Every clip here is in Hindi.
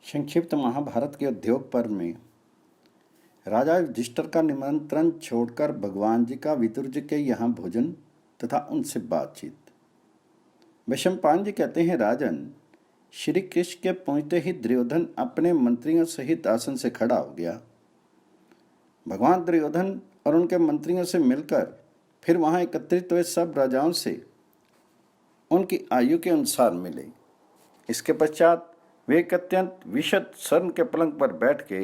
संक्षिप्त महाभारत के उद्योग पर्व में राजा युधिष्ठिर का निमंत्रण छोड़कर भगवान जी का विदुर जी के यहाँ भोजन तथा उनसे बातचीत। वैशंपायन जी कहते हैं, राजन, श्री कृष्ण के पहुंचते ही दुर्योधन अपने मंत्रियों सहित आसन से खड़ा हो गया। भगवान दुर्योधन और उनके मंत्रियों से मिलकर फिर वहां एकत्रित हुए सब राजाओं से उनकी आयु के अनुसार मिले। इसके पश्चात वे एक अत्यंत विशद स्वर्ण के पलंग पर बैठ के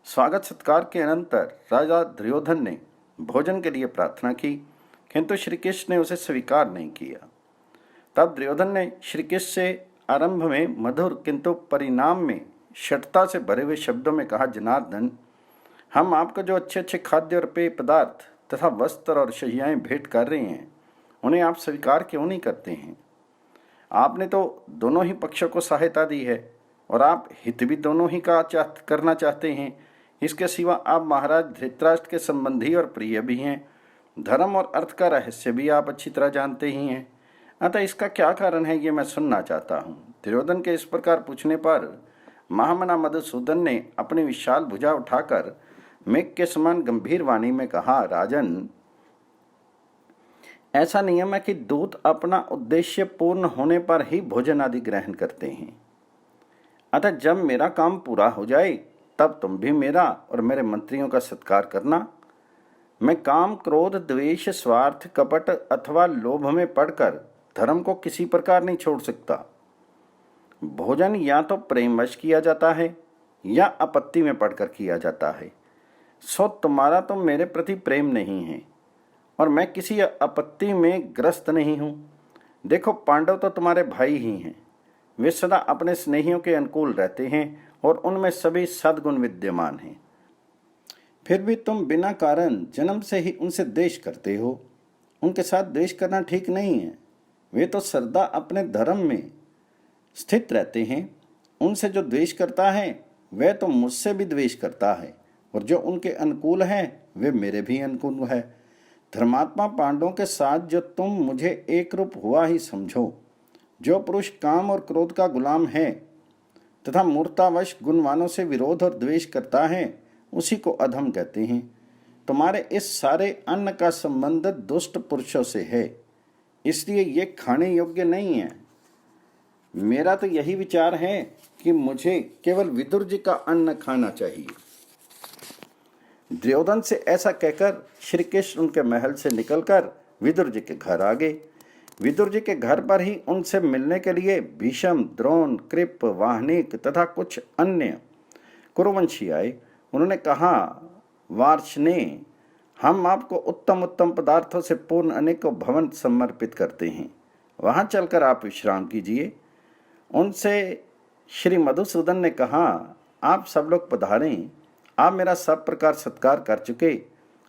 स्वागत सत्कार के अनंतर राजा दुर्योधन ने भोजन के लिए प्रार्थना की, किंतु श्री कृष्ण ने उसे स्वीकार नहीं किया। तब दुर्योधन ने श्री कृष्ण से आरंभ में मधुर किंतु परिणाम में शठता से भरे हुए शब्दों में कहा, जनार्दन, हम आपको जो अच्छे अच्छे खाद्य और पेय पदार्थ तथा वस्त्र और शैयाएं भेंट कर रहे हैं, उन्हें आप स्वीकार क्यों नहीं करते हैं? आपने तो दोनों ही पक्षों को सहायता दी है और आप हित भी दोनों ही का करना चाहते हैं। इसके सिवा आप महाराज धृतराष्ट्र के संबंधी और प्रिय भी हैं। धर्म और अर्थ का रहस्य भी आप अच्छी तरह जानते ही हैं। अतः इसका क्या कारण है, ये मैं सुनना चाहता हूँ। दुर्योधन के इस प्रकार पूछने पर महामना मधुसूदन ने अपनी विशाल भुजा उठाकर मेघ के समान गंभीर वाणी में कहा, राजन, ऐसा नियम है कि दूत अपना उद्देश्य पूर्ण होने पर ही भोजन आदि ग्रहण करते हैं। अतः जब मेरा काम पूरा हो जाए तब तुम भी मेरा और मेरे मंत्रियों का सत्कार करना। मैं काम, क्रोध, द्वेष, स्वार्थ, कपट अथवा लोभ में पड़कर धर्म को किसी प्रकार नहीं छोड़ सकता। भोजन या तो प्रेमवश किया जाता है या आपत्ति में पड़कर किया जाता है। सो तुम्हारा तो मेरे प्रति प्रेम नहीं है और मैं किसी आपत्ति में ग्रस्त नहीं हूँ। देखो, पांडव तो तुम्हारे भाई ही हैं। वे सदा अपने स्नेहियों के अनुकूल रहते हैं और उनमें सभी सद्गुण विद्यमान हैं। फिर भी तुम बिना कारण जन्म से ही उनसे द्वेष करते हो। उनके साथ द्वेष करना ठीक नहीं है। वे तो सदा अपने धर्म में स्थित रहते हैं। उनसे जो द्वेष करता है वह तो मुझसे भी द्वेष करता है, और जो उनके अनुकूल है वे मेरे भी अनुकूल है। धर्मात्मा पांडवों के साथ जो तुम मुझे एक रूप हुआ ही समझो। जो पुरुष काम और क्रोध का गुलाम है तथा मूर्तावश गुणवानों से विरोध और द्वेष करता है, उसी को अधम कहते हैं। तुम्हारे इस सारे अन्न का संबंध दुष्ट पुरुषों से है, इसलिए ये खाने योग्य नहीं है। मेरा तो यही विचार है कि मुझे केवल विदुर जी का अन्न खाना चाहिए। दुर्योधन से ऐसा कहकर श्री कृष्ण उनके महल से निकलकर विदुर जी के घर आ गए। विदुर जी के घर पर ही उनसे मिलने के लिए भीष्म, द्रोण, कृप, वाहनिक तथा कुछ अन्य कुरुवंशी आए। उन्होंने कहा, वार्ष्णे, हम आपको उत्तम उत्तम पदार्थों से पूर्ण अनेकों भवन समर्पित करते हैं। वहां चलकर आप विश्राम कीजिए। उनसे श्री मधुसूदन ने कहा, आप सब लोग पधारें। आप मेरा सब प्रकार सत्कार कर चुके।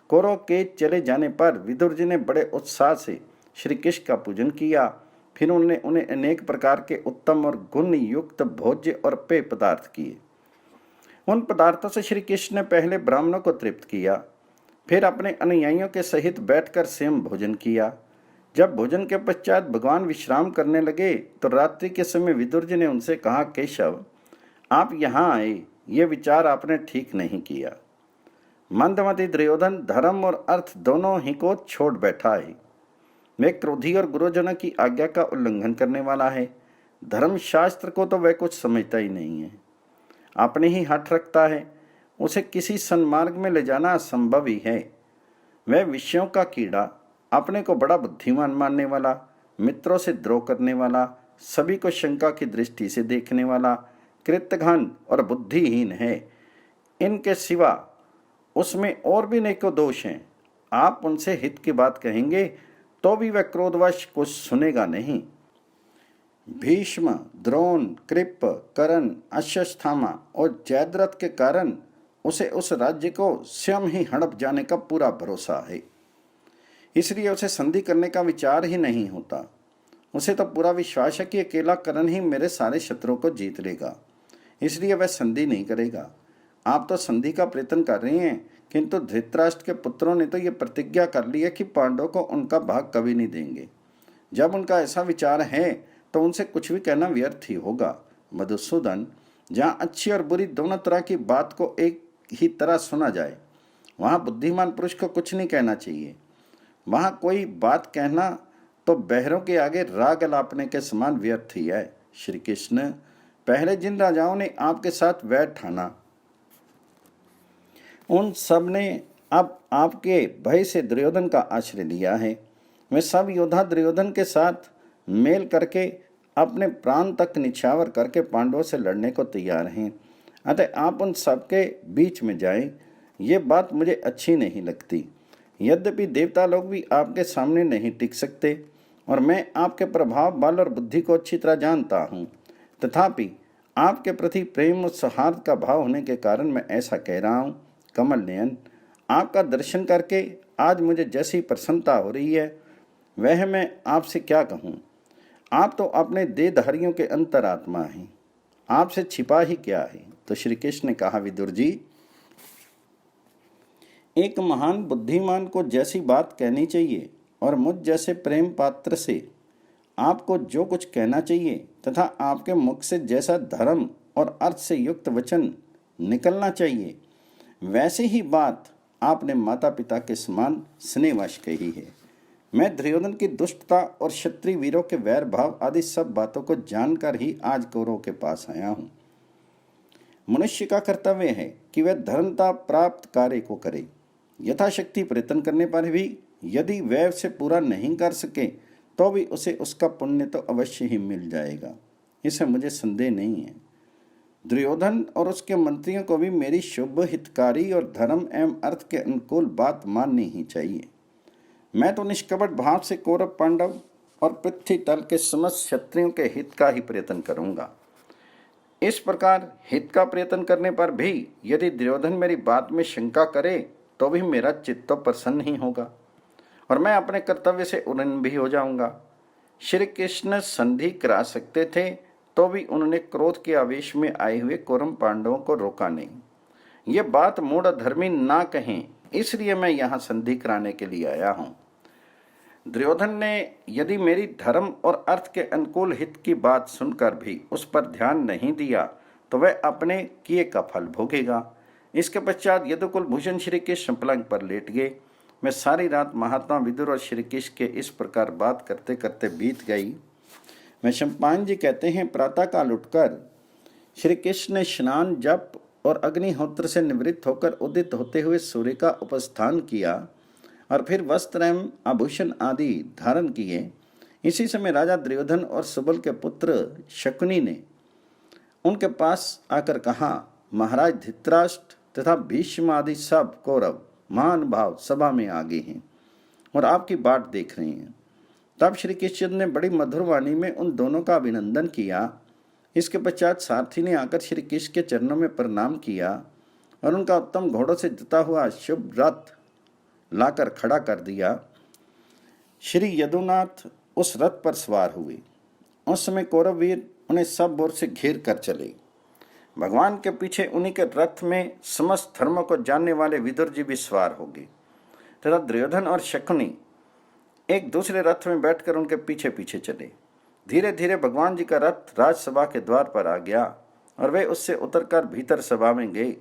कौरव के चले जाने पर विदुर जी ने बड़े उत्साह से श्री कृष्ण का पूजन किया। फिर उन्होंने उन्हें अनेक प्रकार के उत्तम और गुण युक्त भोज्य और पेय पदार्थ किए। उन पदार्थों से श्री कृष्ण ने पहले ब्राह्मणों को तृप्त किया, फिर अपने अनुयायियों के सहित बैठकर स्वयं भोजन किया। जब भोजन के पश्चात भगवान विश्राम करने लगे तो रात्रि के समय विदुर जी ने उनसे कहा, केशव, आप यहाँ आए, ये विचार आपने ठीक नहीं किया। मंदमती दुर्योधन धर्म और अर्थ दोनों ही को छोड़ बैठा है। वह क्रोधी और गुरुजनों की आज्ञा का उल्लंघन करने वाला है। धर्म शास्त्र को तो वह कुछ समझता ही नहीं है, अपने ही हठ रखता है। उसे किसी सन्मार्ग में ले जाना असंभव ही है। वह विषयों का कीड़ा, अपने को बड़ा बुद्धिमान मानने वाला, मित्रों से द्रोह करने वाला, सभी को शंका की दृष्टि से देखने वाला, कृतघ्न और बुद्धिहीन है। इनके सिवा उसमें और भी अनेकों दोष हैं। आप उनसे हित की बात कहेंगे तो भी वह क्रोधवश कुछ सुनेगा नहीं। भीष्म, द्रोण, कृप, कर्ण, अश्वत्थामा और जयद्रथ के कारण उसे उस राज्य को स्वयं ही हड़प जाने का पूरा भरोसा है। इसलिए उसे संधि करने का विचार ही नहीं होता। उसे तो पूरा विश्वास है कि अकेला कर्ण ही मेरे सारे शत्रुओं को जीत लेगा, इसलिए वह संधि नहीं करेगा। आप तो संधि का प्रयत्न कर रहे हैं, किंतु धृतराष्ट्र के पुत्रों ने तो ये प्रतिज्ञा कर ली है कि पांडवों को उनका भाग कभी नहीं देंगे। जब उनका ऐसा विचार है तो उनसे कुछ भी कहना व्यर्थ ही होगा। मधुसूदन, जहाँ अच्छी और बुरी दोनों तरह की बात को एक ही तरह सुना जाए, वहाँ बुद्धिमान पुरुष को कुछ नहीं कहना चाहिए। वहाँ कोई बात कहना तो बहरों के आगे राग अलापने के समान व्यर्थ ही है। श्री कृष्ण, पहले जिन राजाओं ने आपके साथ वैर ठाना, उन सब ने अब आपके भय से दुर्योधन का आश्रय लिया है। वे सब योद्धा दुर्योधन के साथ मेल करके अपने प्राण तक निछावर करके पांडवों से लड़ने को तैयार हैं। अतः आप उन सबके बीच में जाएं। ये बात मुझे अच्छी नहीं लगती। यद्यपि देवता लोग भी आपके सामने नहीं टिक सकते और मैं आपके प्रभाव, बल और बुद्धि को अच्छी तरह जानता हूँ, तथापि आपके प्रति प्रेम और सौहार्द का भाव होने के कारण मैं ऐसा कह रहा हूँ। कमल नयन, आपका दर्शन करके आज मुझे जैसी प्रसन्नता हो रही है वह मैं आपसे क्या कहूँ। आप तो अपने देहधारियों के अंतरात्मा हैं, आपसे छिपा ही क्या है। तो श्री कृष्ण ने कहा, विदुर जी, एक महान बुद्धिमान को जैसी बात कहनी चाहिए और मुझ जैसे प्रेम पात्र से आपको जो कुछ कहना चाहिए तथा आपके मुख से जैसा धर्म और अर्थ से युक्त वचन निकलना चाहिए, वैसे ही बात आपने माता पिता के समान स्नेहवश कही है। मैं दुर्योधन की दुष्टता और क्षत्रिय वीरों के वैर भाव आदि सब बातों को जानकर ही आज कौरवों के पास आया हूँ। मनुष्य का कर्तव्य है कि वह धर्मता प्राप्त कार्य को करे। यथाशक्ति प्रयत्न करने पर भी यदि वह उसे पूरा नहीं कर सके तो भी उसे उसका पुण्य तो अवश्य ही मिल जाएगा, इससे मुझे संदेह नहीं है। दुर्योधन और उसके मंत्रियों को भी मेरी शुभ, हितकारी और धर्म एवं अर्थ के अनुकूल बात माननी ही चाहिए। मैं तो निष्कपट भाव से कौरव, पांडव और पृथ्वी तल के समस्त क्षत्रियों के हित का ही प्रयत्न करूंगा। इस प्रकार हित का प्रयत्न करने पर भी यदि दुर्योधन मेरी बात में शंका करे तो भी मेरा चित्त तो प्रसन्न ही होगा और मैं अपने कर्तव्य से उन्नत भी हो जाऊंगा। श्री कृष्ण संधि करा सकते थे तो भी उन्होंने क्रोध के आवेश में आए हुए कौरव पांडवों को रोका नहीं। ये बात मूढ़ धर्मी ना कहें, इसलिए मैं यहाँ संधि कराने के लिए आया हूँ। दुर्योधन ने यदि मेरी धर्म और अर्थ के अनुकूल हित की बात सुनकर भी उस पर ध्यान नहीं दिया तो वह अपने किए का फल भोगेगा। इसके पश्चात यदुकुल भूषण श्री कृष्ण पलंग पर लेट गए। मैं सारी रात महात्मा विदुर और श्री कृष्ण के इस प्रकार बात करते करते बीत गई। मैं शम्पायन जी कहते हैं, प्रातःकाल उठकर श्री कृष्ण ने स्नान, जप और अग्निहोत्र से निवृत्त होकर उदित होते हुए सूर्य का उपस्थान किया और फिर वस्त्र एवं आभूषण आदि धारण किए। इसी समय राजा दुर्योधन और सुबल के पुत्र शकुनी ने उनके पास आकर कहा, महाराज धृतराष्ट्र तथा भीष्म आदि सब कौरव महानुभाव सभा में आ गए हैं और आपकी बाट देख रहे हैं। तब श्री कृष्ण ने बड़ी मधुर वाणी में उन दोनों का अभिनंदन किया। इसके पश्चात सारथी ने आकर श्री कृष्ण के चरणों में प्रणाम किया और उनका उत्तम घोड़ों से जुता हुआ शुभ रथ लाकर खड़ा कर दिया। श्री यदुनाथ उस रथ पर सवार हुए। उस समय कौरव वीर उन्हें सब ओर से घेर कर चले। भगवान के पीछे उन्हीं के रथ में समस्त धर्मों को जानने वाले विदुर जी भी सवार हो गए तथा दुर्योधन और शकुनी एक दूसरे रथ में बैठकर उनके पीछे पीछे चले। धीरे धीरे भगवान जी का रथ राजसभा के द्वार पर आ गया और वे उससे उतरकर भीतर सभा में गए,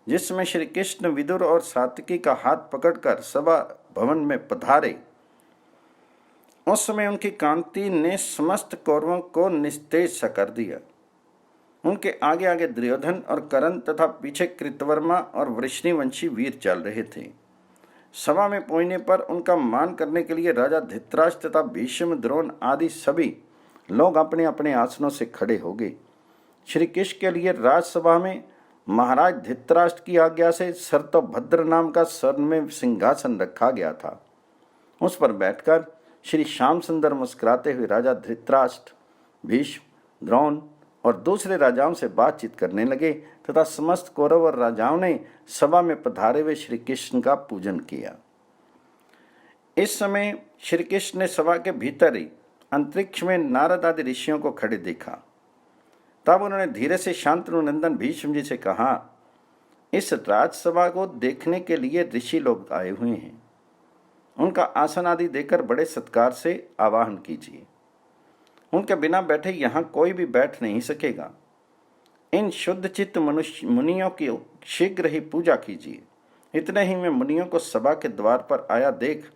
जिसमें श्री कृष्ण विदुर और सात्विकी का हाथ पकड़कर सभा भवन में पधारे। उस समय उनकी कांति ने समस्त कौरवों को निस्तेज सा कर दिया। उनके आगे आगे दुर्योधन और कर्ण तथा पीछे कृतवर्मा और वृष्णिवंशी वीर चल रहे थे। सभा में पहुंचने पर उनका मान करने के लिए राजा धृतराष्ट्र तथा भीष्म, द्रोण आदि सभी लोग अपने अपने आसनों से खड़े हो गए। श्री कृष्ण के लिए राजसभा में महाराज धृतराष्ट्र की आज्ञा से सर्तोभद्र नाम का स्वर्ण में सिंहासन रखा गया था। उस पर बैठकर श्री श्याम सुंदर मुस्कुराते हुए राजा धृतराष्ट्र, भीष्म, द्रोण और दूसरे राजाओं से बातचीत करने लगे तथा समस्त कौरव और राजाओं ने सभा में पधारे हुए श्री कृष्ण का पूजन किया। इस समय श्री कृष्ण ने सभा के भीतर ही अंतरिक्ष में नारद आदि ऋषियों को खड़े देखा। तब उन्होंने धीरे से शांतनु नंदन भीष्म जी से कहा, इस राजसभा को देखने के लिए ऋषि लोग आए हुए हैं, उनका आसन आदि देकर बड़े सत्कार से आवाहन कीजिए। उनके बिना बैठे यहाँ कोई भी बैठ नहीं सकेगा। इन शुद्ध चित्त मनुष्य मुनियों की शीघ्र ही पूजा कीजिए। इतने ही में मुनियों को सभा के द्वार पर आया देख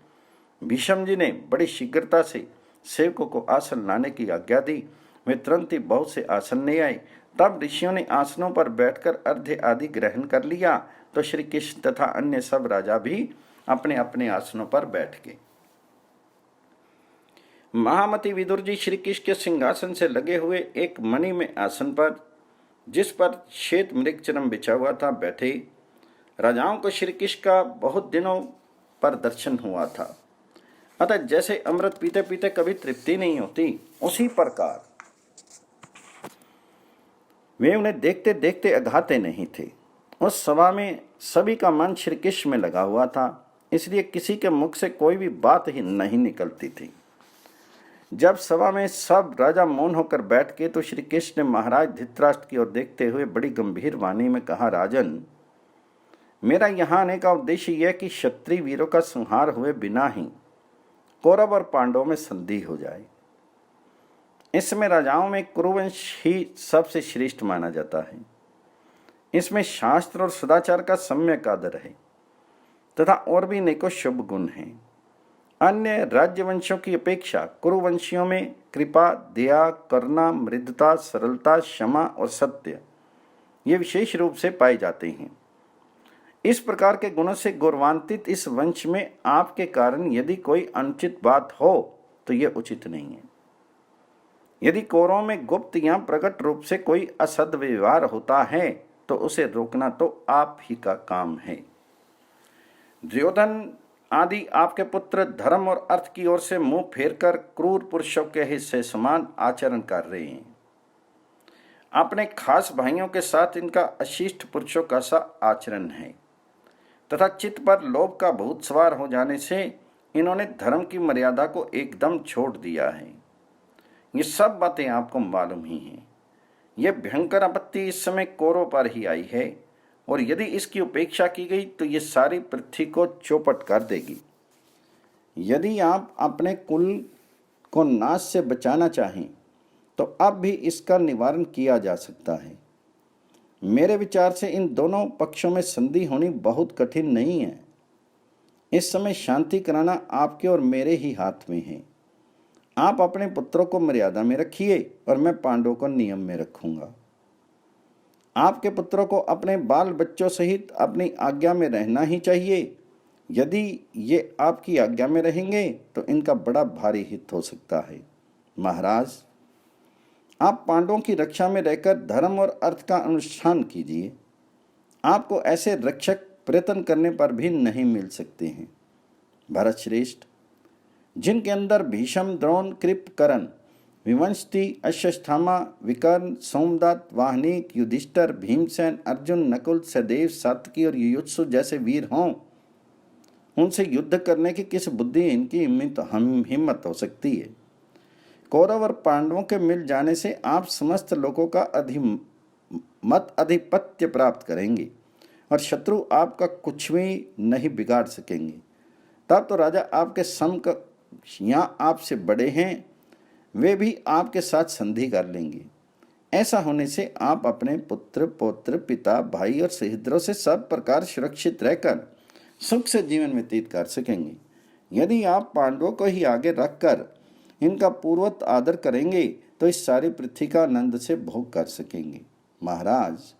भीष्म जी ने बड़ी शीघ्रता से सेवकों को आसन लाने की आज्ञा दी। वे तुरंत ही बहुत से आसन ले आए। तब ऋषियों ने आसनों पर बैठकर अर्घ्य आदि ग्रहण कर लिया तो श्री कृष्ण तथा अन्य सब राजा भी अपने अपने आसनों पर बैठ गए। महामती विदुर जी श्री कृष्ण के सिंहासन से लगे हुए एक मणि में आसन पर, जिस पर श्वेत मृगचरम बिछा हुआ था, बैठे। राजाओं को श्री कृष्ण का बहुत दिनों पर दर्शन हुआ था, अतः जैसे अमृत पीते पीते कभी तृप्ति नहीं होती, उसी प्रकार वे उन्हें देखते देखते अघाते नहीं थे। उस सभा में सभी का मन श्री कृष्ण में लगा हुआ था, इसलिए किसी के मुख से कोई भी बात ही नहीं निकलती थी। जब सभा में सब राजा मौन होकर बैठ गए तो श्री कृष्ण ने महाराज धृतराष्ट्र की ओर देखते हुए बड़ी गंभीर वाणी में कहा, राजन, मेरा यहाँ आने का उद्देश्य यह कि क्षत्रिय वीरों का संहार हुए बिना ही कौरव और पांडवों में संधि हो जाए। इसमें राजाओं में कुरुवंश ही सबसे श्रेष्ठ माना जाता है। इसमें शास्त्र और सदाचार का सम्यक आदर है तथा और भी अनेकों शुभ गुण हैं। अन्य राज्यवंशों की अपेक्षा कुरुवंशियों में कृपा, दया, करुणा, मृदुता, सरलता, क्षमा और सत्य ये विशेष रूप से पाए जाते हैं। इस प्रकार के गुणों से गौरवान्वित इस वंश में आपके कारण यदि कोई अनुचित बात हो तो यह उचित नहीं है। यदि कौरवों में गुप्त या प्रकट रूप से कोई असद्व्यवहार होता है तो उसे रोकना तो आप ही का काम है। दुर्योधन आदि आपके पुत्र धर्म और अर्थ की ओर से मुंह फेरकर क्रूर पुरुषों के हिस्से समान आचरण कर रहे हैं। अपने खास भाइयों के साथ इनका अशिष्ट पुरुषों का सा आचरण है तथा चित्त पर लोभ का भूत सवार हो जाने से इन्होंने धर्म की मर्यादा को एकदम छोड़ दिया है। ये सब बातें आपको मालूम ही हैं। यह भयंकर आपत्ति इस समय कौरवों पर ही आई है और यदि इसकी उपेक्षा की गई तो ये सारी पृथ्वी को चौपट कर देगी। यदि आप अपने कुल को नाश से बचाना चाहें तो अब भी इसका निवारण किया जा सकता है। मेरे विचार से इन दोनों पक्षों में संधि होनी बहुत कठिन नहीं है। इस समय शांति कराना आपके और मेरे ही हाथ में है। आप अपने पुत्रों को मर्यादा में रखिए और मैं पांडवों को नियम में रखूंगा। आपके पुत्रों को अपने बाल बच्चों सहित अपनी आज्ञा में रहना ही चाहिए। यदि ये आपकी आज्ञा में रहेंगे तो इनका बड़ा भारी हित हो सकता है। महाराज, आप पांडवों की रक्षा में रहकर धर्म और अर्थ का अनुष्ठान कीजिए। आपको ऐसे रक्षक प्रयत्न करने पर भी नहीं मिल सकते हैं। भरत श्रेष्ठ, जिनके अंदर भीष्म, द्रोण, कृप, कर्ण, विवंशति, अश्वत्थामा, विकर्ण, सोमदत्त, वाहनीक, युधिष्ठिर, भीमसेन, अर्जुन, नकुल, सहदेव, सात्यकी और युयुत्सु जैसे वीर हों, उनसे युद्ध करने की किस बुद्धि इनकी हिम्मत हो सकती है। कौरव और पांडवों के मिल जाने से आप समस्त लोगों का अधिपत्य प्राप्त करेंगे और शत्रु आपका कुछ भी नहीं बिगाड़ सकेंगे। तब तो राजा आपके समकक्ष या आपसे बड़े हैं, वे भी आपके साथ संधि कर लेंगे। ऐसा होने से आप अपने पुत्र, पौत्र, पिता, भाई और सहोदरों से सब प्रकार सुरक्षित रहकर सुख से जीवन व्यतीत कर सकेंगे। यदि आप पांडवों को ही आगे रखकर इनका पूर्वत आदर करेंगे तो इस सारी पृथ्वी का आनंद से भोग कर सकेंगे। महाराज,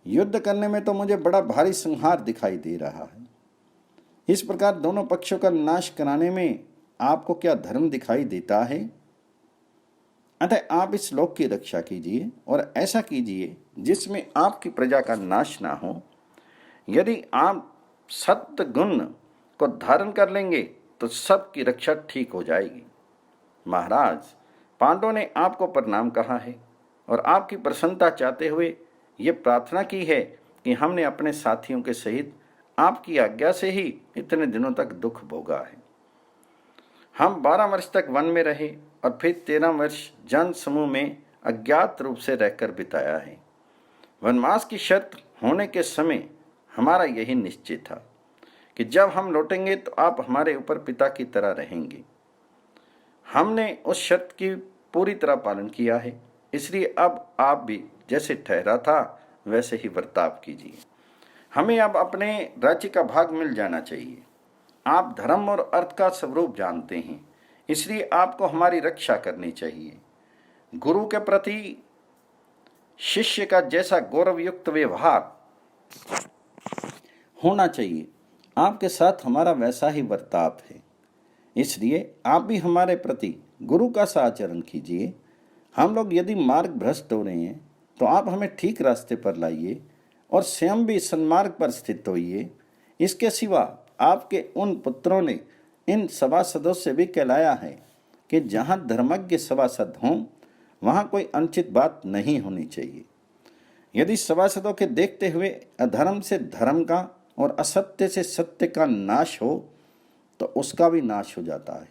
युद्ध करने में तो मुझे बड़ा भारी संहार दिखाई दे रहा है। इस प्रकार दोनों पक्षों का नाश कराने में आपको क्या धर्म दिखाई देता है? अतः आप इस लोक की रक्षा कीजिए और ऐसा कीजिए जिसमें आपकी प्रजा का नाश ना हो। यदि आप सत्य गुण को धारण कर लेंगे तो सबकी रक्षा ठीक हो जाएगी। महाराज, पांडवों ने आपको प्रणाम कहा है और आपकी प्रसन्नता चाहते हुए ये प्रार्थना की है कि हमने अपने साथियों के सहित आपकी आज्ञा से ही इतने दिनों तक दुख भोगा है। हम 12 वर्ष तक वन में रहे और फिर 13 वर्ष जन समूह में अज्ञात रूप से रहकर बिताया है। वनवास की शर्त होने के समय हमारा यही निश्चय था कि जब हम लौटेंगे तो आप हमारे ऊपर पिता की तरह रहेंगे। हमने उस शर्त की पूरी तरह पालन किया है, इसलिए अब आप भी जैसे ठहरा था वैसे ही बर्ताव कीजिए। हमें अब अपने राज्य का भाग मिल जाना चाहिए। आप धर्म और अर्थ का स्वरूप जानते हैं, इसलिए आपको हमारी रक्षा करनी चाहिए। गुरु के प्रति शिष्य का जैसा गौरवयुक्त व्यवहार होना चाहिए, आपके साथ हमारा वैसा ही बर्ताव है। इसलिए आप भी हमारे प्रति गुरु का सा आचरण कीजिए। हम लोग यदि मार्ग भ्रष्ट हो रहे हैं तो आप हमें ठीक रास्ते पर लाइए और स्वयं भी सन्मार्ग पर स्थित होइए। इसके सिवा आपके उन पुत्रों ने इन सभासदों से भी कहलाया है कि जहाँ धर्मज्ञ सभासद हों वहाँ कोई अनुचित बात नहीं होनी चाहिए। यदि सभासदों के देखते हुए अधर्म से धर्म का और असत्य से सत्य का नाश हो तो उसका भी नाश हो जाता है।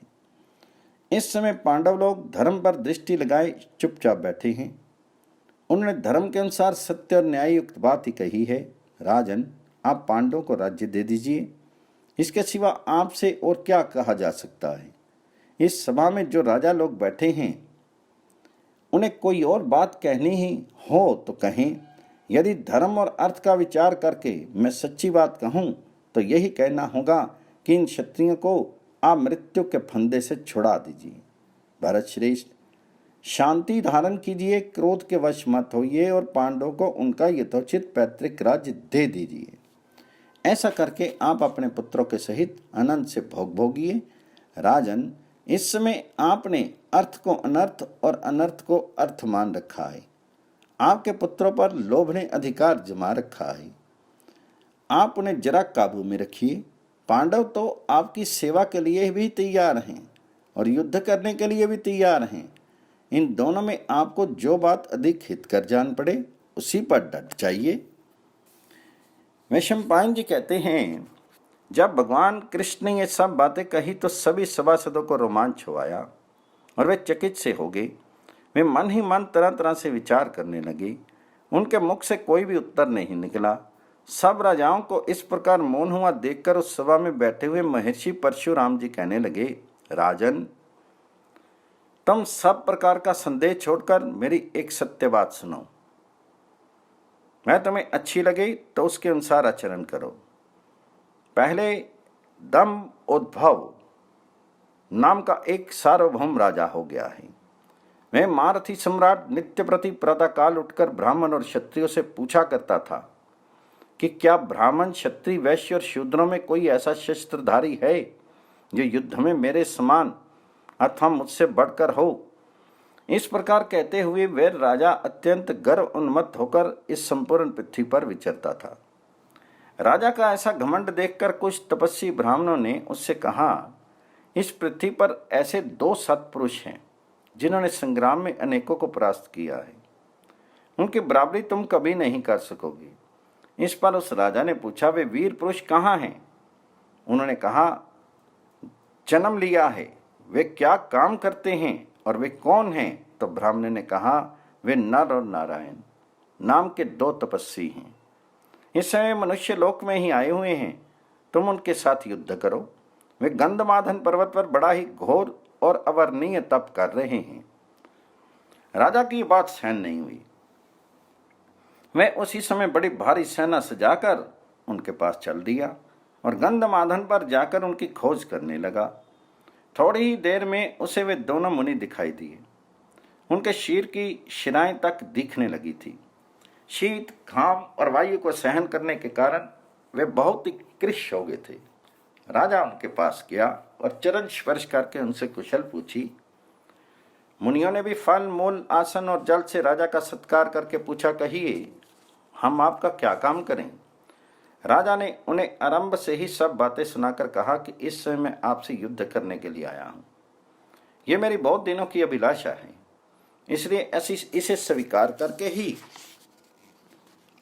इस समय पांडव लोग धर्म पर दृष्टि लगाए चुपचाप बैठे हैं। उन्होंने धर्म के अनुसार सत्य और न्याय युक्त बात ही कही है। राजन, आप पांडवों को राज्य दे दीजिए, इसके सिवा आपसे और क्या कहा जा सकता है। इस सभा में जो राजा लोग बैठे हैं उन्हें कोई और बात कहनी ही हो तो कहें। यदि धर्म और अर्थ का विचार करके मैं सच्ची बात कहूँ तो यही कहना होगा कि इन क्षत्रियों को आप मृत्यु के फंदे से छुड़ा दीजिए। भरत श्रेष्ठ, शांति धारण कीजिए, क्रोध के वश मत होइए और पांडवों को उनका यथोचित पैतृक राज्य दे दीजिए। ऐसा करके आप अपने पुत्रों के सहित अनंत से भोग भोगिए। राजन, इस समय आपने अर्थ को अनर्थ और अनर्थ को अर्थ मान रखा है। आपके पुत्रों पर लोभ ने अधिकार जमा रखा है। आप उन्हें जरा काबू में रखिए। पांडव तो आपकी सेवा के लिए भी तैयार हैं और युद्ध करने के लिए भी तैयार हैं। इन दोनों में आपको जो बात अधिक हितकर जान पड़े उसी पर डट जाइए। वैशंपायन जी कहते हैं, जब भगवान कृष्ण ने ये सब बातें कही तो सभी सभासदों को रोमांच हो आया और वे चकित से हो गए। वे मन ही मन तरह तरह से विचार करने लगे। उनके मुख से कोई भी उत्तर नहीं निकला। सब राजाओं को इस प्रकार मौन हुआ देखकर उस सभा में बैठे हुए महर्षि परशुराम जी कहने लगे, राजन, तुम सब प्रकार का संदेह छोड़कर मेरी एक सत्य बात सुनो। मैं तुम्हें अच्छी लगे तो उसके अनुसार आचरण करो। पहले दम उद्भव नाम का एक सार्वभौम राजा हो गया है। वह महारथी सम्राट नित्य प्रति प्रातःकाल उठकर ब्राह्मण और क्षत्रियों से पूछा करता था कि क्या ब्राह्मण, क्षत्रिय, वैश्य और शूद्रों में कोई ऐसा शस्त्रधारी है जो युद्ध में मेरे समान अथवा मुझसे बढ़कर हो। इस प्रकार कहते हुए वह राजा अत्यंत गर्व उन्मत्त होकर इस संपूर्ण पृथ्वी पर विचरता था। राजा का ऐसा घमंड देखकर कुछ तपस्वी ब्राह्मणों ने उससे कहा, इस पृथ्वी पर ऐसे 2 सत्पुरुष हैं जिन्होंने संग्राम में अनेकों को परास्त किया है। उनकी बराबरी तुम कभी नहीं कर सकोगे। इस पर उस राजा ने पूछा, वे वीर पुरुष कहाँ हैं? उन्होंने कहा, जन्म लिया है। वे क्या काम करते हैं और वे कौन हैं? तो ब्राह्मण ने कहा, वे नर और नारायण नाम के 2 तपस्वी हैं। इस समय मनुष्य लोक में ही आए हुए हैं। तुम उनके साथ युद्ध करो। वे गंधमादन पर्वत पर बड़ा ही घोर और अवर्णनीय तप कर रहे हैं। राजा की बात सहन नहीं हुई। वह उसी समय बड़ी भारी सेना सजाकर उनके पास चल दिया और गंधमादन पर जाकर उनकी खोज करने लगा। थोड़ी ही देर में उसे वे दोनों मुनि दिखाई दिए। उनके शीर की शिराएं तक दिखने लगी थी। शीत, घाम और वायु को सहन करने के कारण वे बहुत ही कृश हो गए थे। राजा उनके पास गया और चरण स्पर्श करके उनसे कुशल पूछी। मुनियों ने भी फल, मूल, आसन और जल से राजा का सत्कार करके पूछा, कहिए हम आपका क्या काम करें? राजा ने उन्हें आरंभ से ही सब बातें सुनाकर कहा कि इस समय मैं आपसे युद्ध करने के लिए आया हूँ। ये मेरी बहुत दिनों की अभिलाषा है, इसलिए इसे स्वीकार करके ही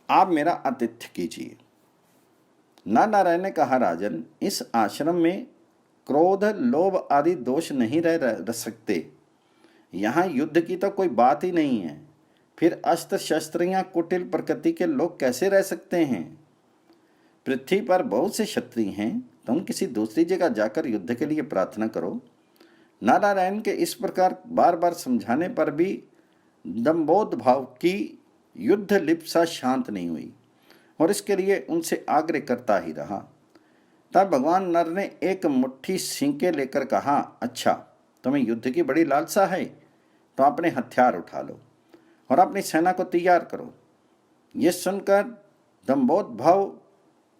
आप मेरा आतिथ्य कीजिए। नारायण ने कहा, राजन, इस आश्रम में क्रोध, लोभ आदि दोष नहीं रह सकते। यहाँ युद्ध की तो कोई बात ही नहीं है। फिर अस्त्र शस्त्र या कुटिल प्रकृति के लोग कैसे रह सकते हैं? पृथ्वी पर बहुत से क्षत्रिय हैं। तुम किसी दूसरी जगह जाकर युद्ध के लिए प्रार्थना करो। नारायण के इस प्रकार बार बार समझाने पर भी दम्भोद भाव की युद्ध लिप्सा शांत नहीं हुई और इसके लिए उनसे आग्रह करता ही रहा। तब भगवान नर ने एक मुट्ठी सींके लेकर कहा, अच्छा, तुम्हें युद्ध की बड़ी लालसा है तो अपने हथियार उठा लो और अपनी सेना को तैयार करो। ये सुनकर दंभोदभ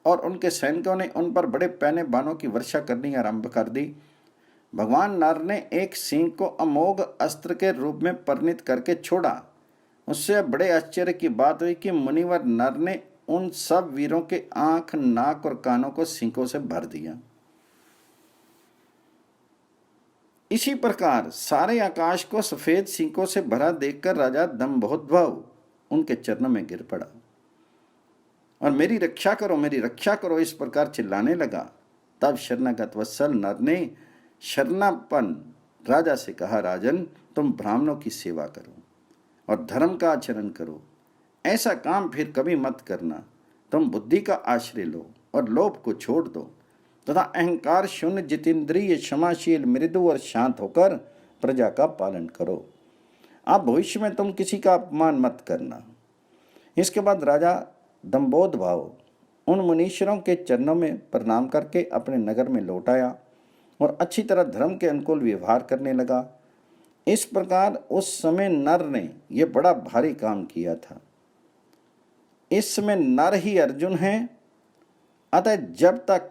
और उनके सैनिकों ने उन पर बड़े पैने बाणों की वर्षा करनी आरंभ कर दी। भगवान नर ने एक सींग को अमोघ अस्त्र के रूप में परिणित करके छोड़ा। उससे बड़े आश्चर्य की बात हुई कि मुनिवर नर ने उन सब वीरों के आंख, नाक और कानों को सींकों से भर दिया। इसी प्रकार सारे आकाश को सफेद सींकों से भरा देखकर राजा दंभोदभ उनके चरणों में गिर पड़ा और मेरी रक्षा करो, मेरी रक्षा करो, इस प्रकार चिल्लाने लगा। तब शरणागत वत्सल नर ने शरणापन राजा से कहा, राजन, तुम ब्राह्मणों की सेवा करो और धर्म का आचरण करो। ऐसा काम फिर कभी मत करना। तुम बुद्धि का आश्रय लो और लोभ को छोड़ दो तथा अहंकार शून्य, जितेंद्रिय, क्षमाशील, मृदु और शांत होकर प्रजा का पालन करो। अब भविष्य में तुम किसी का अपमान मत करना। इसके बाद राजा दंभोदभ उन मुनीश्वरों के चरणों में प्रणाम करके अपने नगर में लौट आया और अच्छी तरह धर्म के अनुकूल व्यवहार करने लगा। इस प्रकार उस समय नर ने यह बड़ा भारी काम किया था। इस समय नर ही अर्जुन हैं, अतः जब तक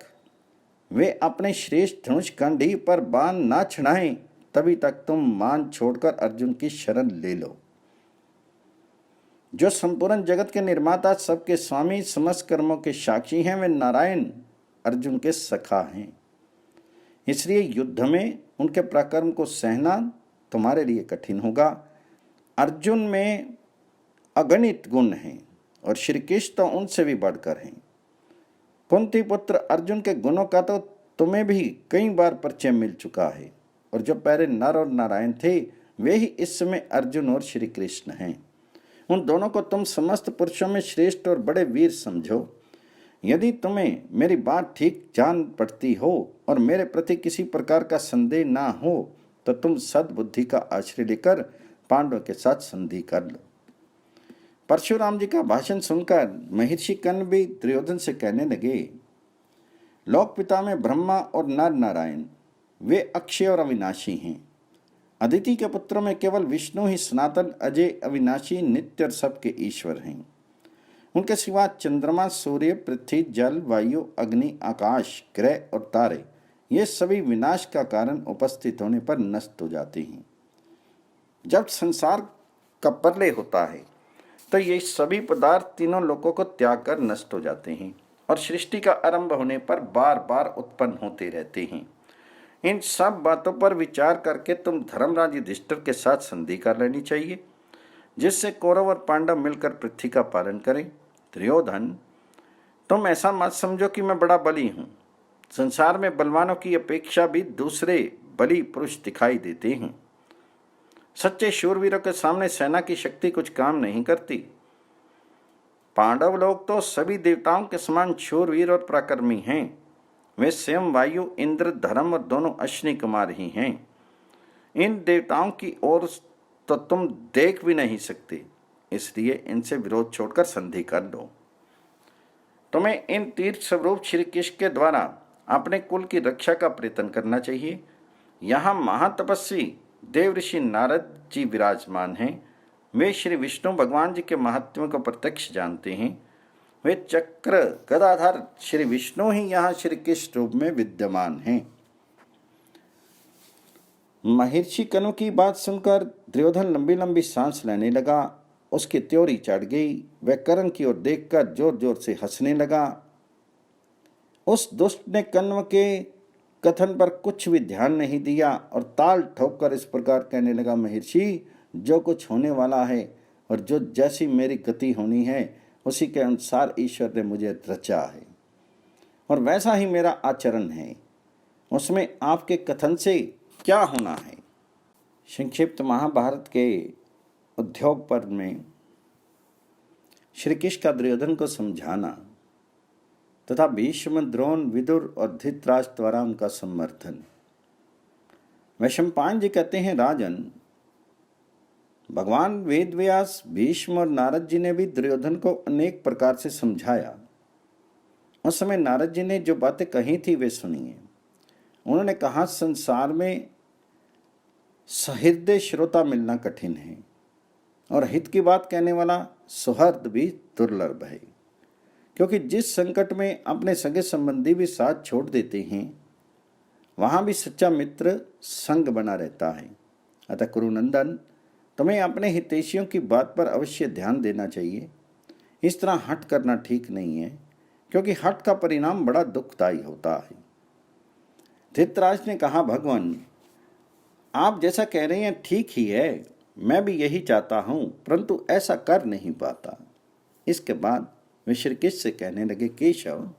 वे अपने श्रेष्ठ धनुष कंठी पर बाण ना छुड़ाएं तभी तक तुम मान छोड़कर अर्जुन की शरण ले लो। जो संपूर्ण जगत के निर्माता, सबके स्वामी, समस्त कर्मों के साक्षी हैं, वे नारायण अर्जुन के सखा हैं। इसलिए युद्ध में उनके पराक्रम को सहना तुम्हारे लिए कठिन होगा। अर्जुन में अगणित गुण हैं और श्री कृष्ण तो उनसे भी बढ़कर हैं। कुंती पुत्र अर्जुन के गुणों का तो तुम्हें भी कई बार परिचय मिल चुका है और जो पहले नर और नारायण थे वे ही इस समय अर्जुन और श्री कृष्ण हैं। उन दोनों को तुम समस्त पुरुषों में श्रेष्ठ और बड़े वीर समझो। यदि तुम्हें मेरी बात ठीक जान पड़ती हो और मेरे प्रति किसी प्रकार का संदेह ना हो तो तुम सद्बुद्धि का आश्रय लेकर पांडवों के साथ संधि कर लो। परशुराम जी का भाषण सुनकर महर्षि कर्ण भी दुर्योधन से कहने लगे, लोक पिता में ब्रह्मा और नर नारायण, वे अक्षय और अविनाशी हैं। अदिति के पुत्रों में केवल विष्णु ही सनातन, अजय, अविनाशी, नित्य और सबके ईश्वर हैं। उनके सिवा चंद्रमा, सूर्य, पृथ्वी, जल, वायु, अग्नि, आकाश, ग्रह और तारे ये सभी विनाश का कारण उपस्थित होने पर नष्ट हो जाते हैं। जब संसार का प्रलय होता है तो ये सभी पदार्थ तीनों लोकों को त्याग कर नष्ट हो जाते हैं और सृष्टि का आरंभ होने पर बार बार उत्पन्न होते रहते हैं। इन सब बातों पर विचार करके तुम धर्मराज युधिष्ठिर के साथ संधि कर लेनी चाहिए, जिससे कौरव और पांडव मिलकर पृथ्वी का पालन करें। दुर्योधन, तुम ऐसा मत समझो कि मैं बड़ा बली हूँ। संसार में बलवानों की अपेक्षा भी दूसरे बली पुरुष दिखाई देते हैं। सच्चे शूरवीरों के सामने सेना की शक्ति कुछ काम नहीं करती। पांडव लोग तो सभी देवताओं के समान शूरवीर और पराक्रमी हैं। वे स्वयं वायु, इंद्र, धर्म और दोनों अश्विनी कुमार ही हैं। इन देवताओं की ओर तो तुम देख भी नहीं सकते, इसलिए इनसे विरोध छोड़कर संधि कर लो। तुम्हें इन तीर्थ स्वरूप श्री कृष्ण के द्वारा अपने कुल की रक्षा का प्रयत्न करना चाहिए। यहाँ महातपस्वी देव ऋषि नारद जी विराजमान हैं। वे श्री विष्णु भगवान जी के महत्व को प्रत्यक्ष जानते हैं। वे चक्र गदाधर श्री विष्णु ही यहाँ श्री कृष्ण रूप में विद्यमान हैं। महर्षि कनु की बात सुनकर दुर्योधन लंबी लंबी सांस लेने लगा। उसकी त्योरी चढ़ गई। वह कर्ण की ओर देखकर जोर जोर से हंसने लगा। उस दुष्ट ने कर्ण के कथन पर कुछ भी ध्यान नहीं दिया और ताल ठोककर इस प्रकार कहने लगा, महर्षि, जो कुछ होने वाला है और जो जैसी मेरी गति होनी है उसी के अनुसार ईश्वर ने मुझे रचा है और वैसा ही मेरा आचरण है। उसमें आपके कथन से क्या होना है। संक्षिप्त महाभारत के उद्योग पर्व में श्री कृष्ण का दुर्योधन को समझाना तथा भीष्म, द्रोण, विदुर और धृतराष्ट्र द्वारा उनका समर्थन। वैशंपायन जी कहते हैं, राजन, भगवान वेद व्यास, भीष्म और नारद जी ने भी दुर्योधन को अनेक प्रकार से समझाया। उस समय नारद जी ने जो बातें कही थी वे सुनिए। उन्होंने कहा, संसार में सहृदय श्रोता मिलना कठिन है और हित की बात कहने वाला सुहृद भी दुर्लभ है, क्योंकि जिस संकट में अपने सगे संबंधी भी साथ छोड़ देते हैं वहां भी सच्चा मित्र संग बना रहता है। अतः कुरुनंदन, तुम्हें अपने हितैषियों की बात पर अवश्य ध्यान देना चाहिए। इस तरह हट करना ठीक नहीं है, क्योंकि हट का परिणाम बड़ा दुखदायी होता है। धृतराज ने कहा, भगवान आप जैसा कह रहे हैं ठीक ही है, मैं भी यही चाहता हूं, परंतु ऐसा कर नहीं पाता। इसके बाद वे श्री कृष्ण से कहने लगे, केशव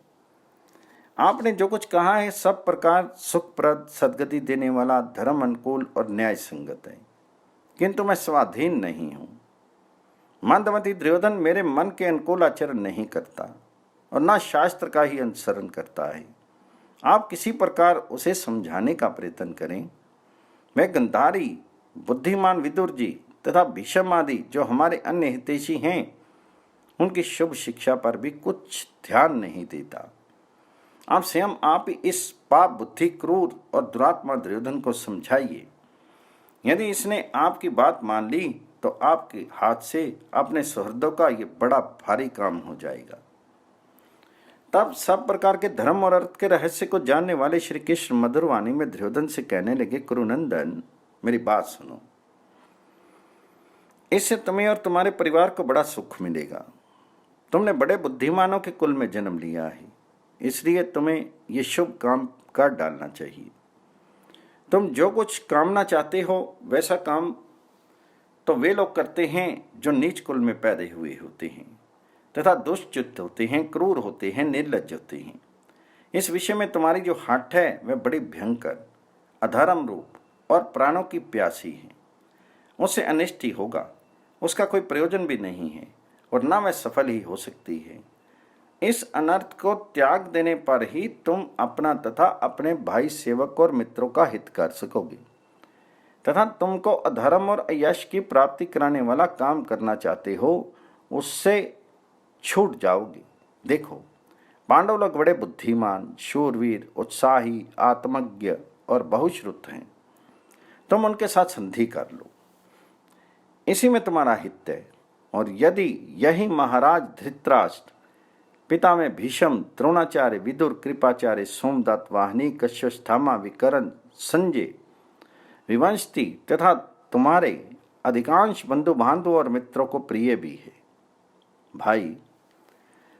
आपने जो कुछ कहा है सब प्रकार सुखप्रद, सद्गति देने वाला, धर्म अनुकूल और न्याय संगत है, किंतु मैं स्वाधीन नहीं हूं। मंदमती दुर्योधन मेरे मन के अनुकूल आचरण नहीं करता और ना शास्त्र का ही अनुसरण करता है। आप किसी प्रकार उसे समझाने का प्रयत्न करें। मैं गंधारी, बुद्धिमान विदुर जी तथा भीष्म आदि जो हमारे अन्य हितैषी हैं उनकी शुभ शिक्षा पर भी कुछ ध्यान नहीं देता। आप स्वयं आप ही इस पाप बुद्धि, क्रूर और दुरात्मा दुर्योधन को समझाइए। यदि इसने आपकी बात मान ली तो आपके हाथ से अपने सुहृदों का ये बड़ा भारी काम हो जाएगा। तब सब प्रकार के धर्म और अर्थ के रहस्य को जानने वाले श्री कृष्ण मधुर वाणी में दुर्योधन से कहने लगे, कुरुनंदन मेरी बात सुनो। इससे तुम्हें और तुम्हारे परिवार को बड़ा सुख मिलेगा। तुमने बड़े बुद्धिमानों के कुल में जन्म लिया है, इसलिए तुम्हें ये शुभ काम कर डालना चाहिए। तुम जो कुछ कामना चाहते हो वैसा काम तो वे लोग करते हैं जो नीच कुल में पैदा हुए होते हैं तथा दुष्चित्त होते हैं, क्रूर होते हैं, निर्लज्ज होते हैं। इस विषय में तुम्हारी जो हठ है वह बड़ी भयंकर, अधर्म रूप और प्राणों की प्यासी है। उससे अनिष्ट ही होगा, उसका कोई प्रयोजन भी नहीं है और ना वह सफल ही हो सकती है। इस अनर्थ को त्याग देने पर ही तुम अपना तथा अपने भाई, सेवक और मित्रों का हित कर सकोगे तथा तुमको अधर्म और अयश की प्राप्ति कराने वाला काम करना चाहते हो उससे छूट जाओगे। देखो, पांडव लोग बड़े बुद्धिमान, शूरवीर, उत्साही, आत्मज्ञ और बहुश्रुत हैं। तुम उनके साथ संधि कर लो, इसी में तुम्हारा हित है। और यदि यही महाराज धृतराष्ट्र, पिता में भीष्म, द्रोणाचार्य, विदुर, कृपाचार्य, सोमदत्त, वाहिनी, कश्यस्थामा, विकर्ण, संजय, विवंशती तथा तुम्हारे अधिकांश बंधु बांधव और मित्रों को प्रिय भी है। भाई,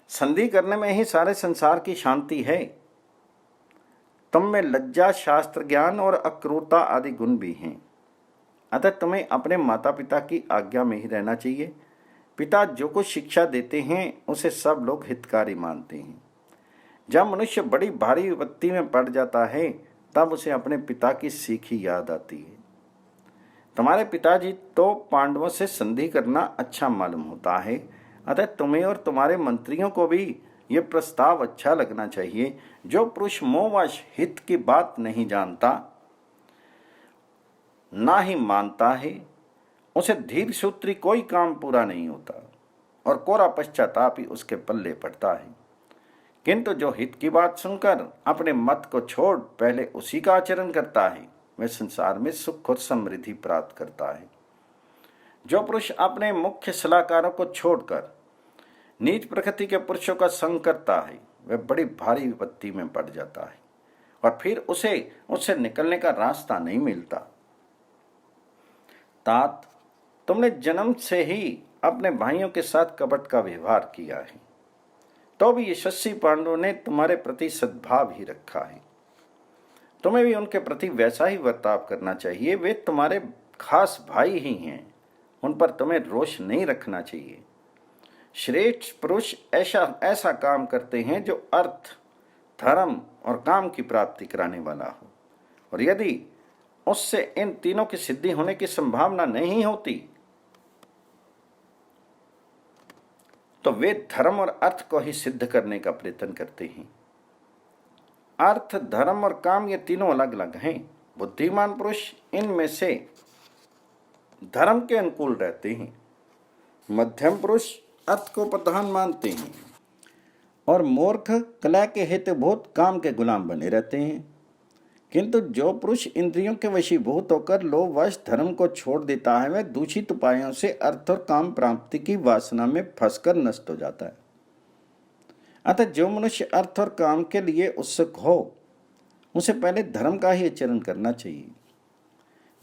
संधि करने में ही सारे संसार की शांति है। तुम में लज्जा, शास्त्र ज्ञान और अक्रूरता आदि गुण भी हैं। अतः तुम्हें अपने माता पिता की आज्ञा में ही रहना चाहिए। पिता जो कुछ शिक्षा देते हैं उसे सब लोग हितकारी मानते हैं। जब मनुष्य बड़ी भारी विपत्ति में पड़ जाता है तब उसे अपने पिता की सीख ही याद आती है। तुम्हारे पिताजी तो पांडवों से संधि करना अच्छा मालूम होता है, अतः तुम्हें और तुम्हारे मंत्रियों को भी ये प्रस्ताव अच्छा लगना चाहिए। जो पुरुष मोहवश हित की बात नहीं जानता, ना ही मानता है, उसे धीर सूत्री कोई काम पूरा नहीं होता और कोरा पश्चाताप ही उसके पल्ले पड़ता है। किंतु जो हित की बात सुनकर अपने मत को छोड़ पहले उसी का आचरण करता है वह संसार में सुख और समृद्धि प्राप्त करता है। जो पुरुष अपने मुख्य सलाहकारों को छोड़कर नीच प्रकृति के पुरुषों का संग करता है वह बड़ी भारी विपत्ति में पड़ जाता है और फिर उसे उससे निकलने का रास्ता नहीं मिलता। तात, तुमने जन्म से ही अपने भाइयों के साथ कपट का व्यवहार किया है, तो भी यशस्वी पांडवों ने तुम्हारे प्रति सद्भाव ही रखा है। तुम्हें भी उनके प्रति वैसा ही बर्ताव करना चाहिए। वे तुम्हारे खास भाई ही हैं, उन पर तुम्हें रोष नहीं रखना चाहिए। श्रेष्ठ पुरुष ऐसा काम करते हैं जो अर्थ, धर्म और काम की प्राप्ति कराने वाला हो, और यदि उससे इन तीनों की सिद्धि होने की संभावना नहीं होती तो वे धर्म और अर्थ को ही सिद्ध करने का प्रयत्न करते हैं। अर्थ, धर्म और काम ये तीनों अलग अलग हैं। बुद्धिमान पुरुष इनमें से धर्म के अनुकूल रहते हैं। मध्यम पुरुष अर्थ को प्रधान मानते हैं और मूर्ख कला के हितभूत काम के गुलाम बने रहते हैं। किंतु जो पुरुष इंद्रियों के वशीभूत होकर लोभवश धर्म को छोड़ देता है, वह दूषित उपायों से अर्थ और काम प्राप्ति की वासना में फंसकर नष्ट हो जाता है। अतः जो मनुष्य अर्थ और काम के लिए उत्सुक हो, उसे पहले धर्म का ही आचरण करना चाहिए।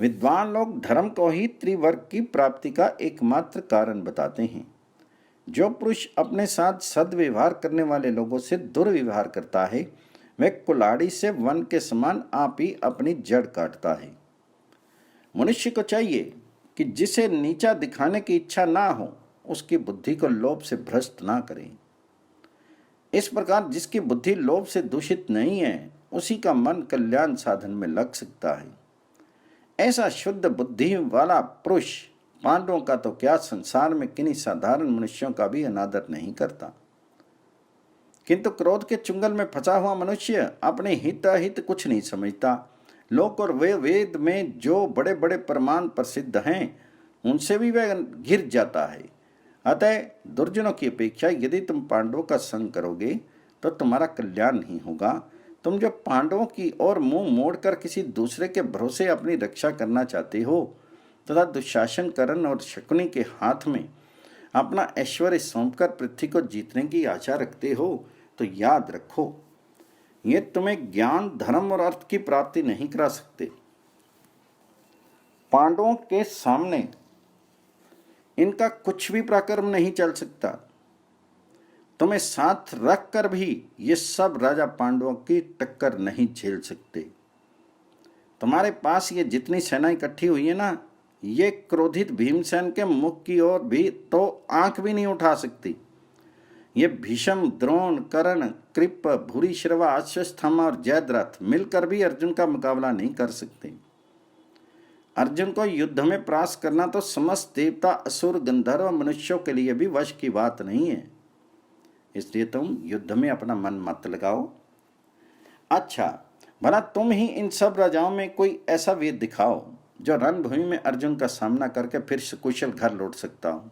विद्वान लोग धर्म को ही त्रिवर्ग की प्राप्ति का एकमात्र कारण बताते हैं। जो पुरुष अपने साथ सद्व्यवहार करने वाले लोगों से दुर्व्यवहार करता है, वह कुल्हाड़ी से वन के समान आप ही अपनी जड़ काटता है। मनुष्य को चाहिए कि जिसे नीचा दिखाने की इच्छा ना हो, उसकी बुद्धि को लोभ से भ्रष्ट ना करें। इस प्रकार जिसकी बुद्धि लोभ से दूषित नहीं है, उसी का मन कल्याण साधन में लग सकता है। ऐसा शुद्ध बुद्धि वाला पुरुष पांडवों का तो क्या, संसार में किन्हीं साधारण मनुष्यों का भी अनादर नहीं करता। किंतु क्रोध के चुंगल में फंसा हुआ मनुष्य अपने हित अहित कुछ नहीं समझता। लोक और वेद में जो बड़े बड़े प्रमाण प्रसिद्ध हैं, उनसे भी वह घिर जाता है। अतः दुर्जनों की अपेक्षा यदि तुम पांडवों का संग करोगे तो तुम्हारा कल्याण नहीं होगा। तुम जो पांडवों की ओर मुंह मोड़कर किसी दूसरे के भरोसे अपनी रक्षा करना चाहते हो तथा दुशासन करण और शकुनी के हाथ में अपना ऐश्वर्य सौंपकर पृथ्वी को जीतने की आशा रखते हो, तो याद रखो, ये तुम्हें ज्ञान, धर्म और अर्थ की प्राप्ति नहीं करा सकते। पांडवों के सामने इनका कुछ भी पराक्रम नहीं चल सकता। तुम्हें साथ रख कर भी ये सब राजा पांडवों की टक्कर नहीं झेल सकते। तुम्हारे पास ये जितनी सेना इकट्ठी हुई है ना, ये क्रोधित भीमसेन के मुख की ओर भी तो आंख भी नहीं उठा सकती। ये भीष्म, द्रोण, कर्ण, कृप, भूरिश्रवा, अश्वत्थामा और जयद्रथ मिलकर भी अर्जुन का मुकाबला नहीं कर सकते। अर्जुन को युद्ध में परास्त करना तो समस्त देवता, असुर, गंधर्व, मनुष्यों के लिए भी वश की बात नहीं है। इसलिए तुम युद्ध में अपना मन मत लगाओ। अच्छा, भला तुम ही इन सब राजाओं में कोई ऐसा वीर दिखाओ जो रणभूमि में अर्जुन का सामना करके फिर सकुशल घर लौट सकता हो।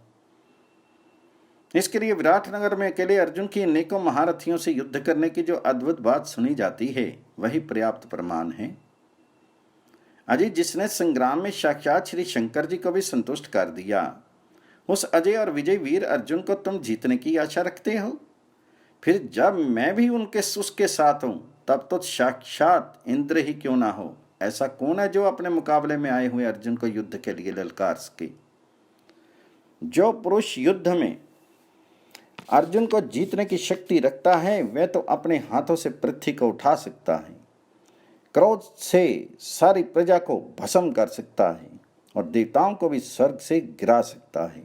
इसके लिए विराटनगर में अकेले अर्जुन की अनेकों महारथियों से युद्ध करने की जो अद्भुत बात सुनी जाती है, वही पर्याप्त प्रमाण है। अजय जिसने संग्राम में साक्षात श्री शंकर जी को भी संतुष्ट कर दिया, उस अजय और विजय वीर अर्जुन को तुम जीतने की आशा रखते हो? फिर जब मैं भी उसके साथ हूं, तब तो साक्षात इंद्र ही क्यों ना हो। ऐसा कौन है जो अपने मुकाबले में आए हुए अर्जुन को युद्ध के लिए ललकार सके? जो पुरुष युद्ध में अर्जुन को जीतने की शक्ति रखता है, वह तो अपने हाथों से पृथ्वी को उठा सकता है, क्रोध से सारी प्रजा को भस्म कर सकता है और देवताओं को भी स्वर्ग से गिरा सकता है।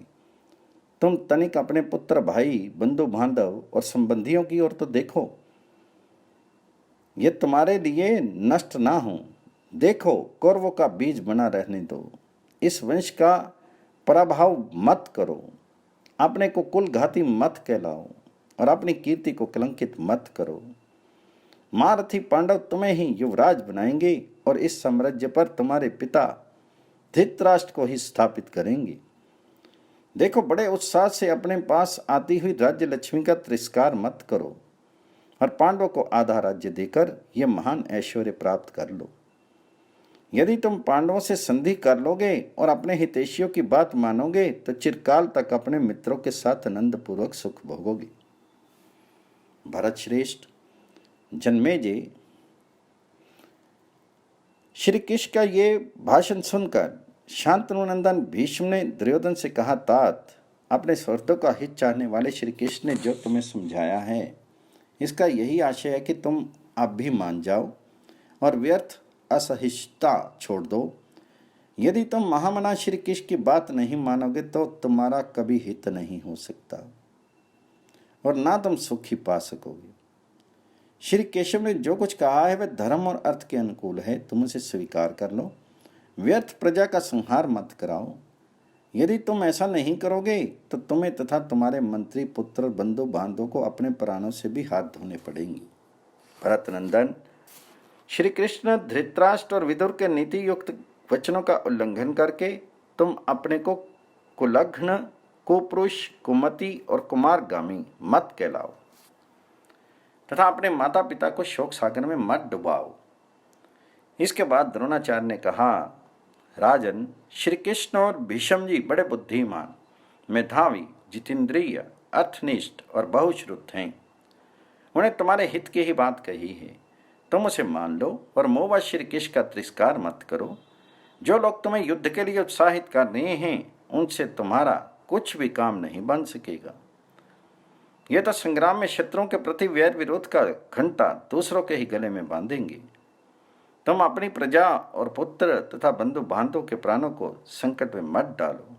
तुम तनिक अपने पुत्र, भाई, बंधु बांधव और संबंधियों की ओर तो देखो, ये तुम्हारे लिए नष्ट ना हो। देखो, कौरवों का बीज बना रहने दो। इस वंश का पराभव मत करो। अपने को कुलघाती मत कहलाओ और अपनी कीर्ति को कलंकित मत करो। महारथी पांडव तुम्हें ही युवराज बनाएंगे और इस साम्राज्य पर तुम्हारे पिता धृतराष्ट्र को ही स्थापित करेंगे। देखो, बड़े उत्साह से अपने पास आती हुई राज्य लक्ष्मी का तिरस्कार मत करो और पांडवों को आधा राज्य देकर यह महान ऐश्वर्य प्राप्त कर लो। यदि तुम पांडवों से संधि कर लोगे और अपने हितैषियों की बात मानोगे, तो चिरकाल तक अपने मित्रों के साथ आनंद पूर्वक सुख भोगोगे। भरत श्रेष्ठ, जन्मेजय, श्री कृष्ण का ये भाषण सुनकर शांतनुनंदन भीष्म ने दुर्योधन से कहा, तात, अपने स्वार्थों का हित चाहने वाले श्री कृष्ण ने जो तुम्हें समझाया है, इसका यही आशय है कि तुम अब भी मान जाओ और व्यर्थ असहिष्णुता छोड़ दो। यदि तुम महामना श्री कृष्ण की बात नहीं मानोगे तो तुम्हारा कभी हित नहीं हो सकता और ना तुम सुख ही पा सकोगे। श्री केशव ने जो कुछ कहा है वह धर्म और अर्थ के अनुकूल है, तुम उसे स्वीकार कर लो। व्यर्थ प्रजा का संहार मत कराओ। यदि तुम ऐसा नहीं करोगे तो तुम्हें तथा तुम्हारे मंत्री, पुत्र, बंधु बांधवों को अपने प्राणों से भी हाथ धोने पड़ेंगे। भरत नंदन, श्री कृष्ण धृतराष्ट्र और विदुर के नीति युक्त वचनों का उल्लंघन करके तुम अपने को कुलग्न, कुपुरुष, कुमति और कुमारगामी मत कहलाओ तथा अपने माता पिता को शोक सागर में मत डुबाओ। इसके बाद द्रोणाचार्य ने कहा, राजन, श्री कृष्ण और भीष्म जी बड़े बुद्धिमान, मेधावी, जितेंद्रिय, अर्थनिष्ठ और बहुश्रुत हैं। उन्हें तुम्हारे हित की ही बात कही है, तुम उसे मान लो और मोहवश श्री कृष्ण का तिरस्कार मत करो। जो लोग तुम्हें युद्ध के लिए उत्साहित कर रहे हैं उनसे तुम्हारा कुछ भी काम नहीं बन सकेगा। यह तो संग्राम में शत्रुओं के प्रति वैर विरोध का घंटा दूसरों के ही गले में बांधेंगे। तुम अपनी प्रजा और पुत्र तथा बंधु बांधवों के प्राणों को संकट में मत डालो।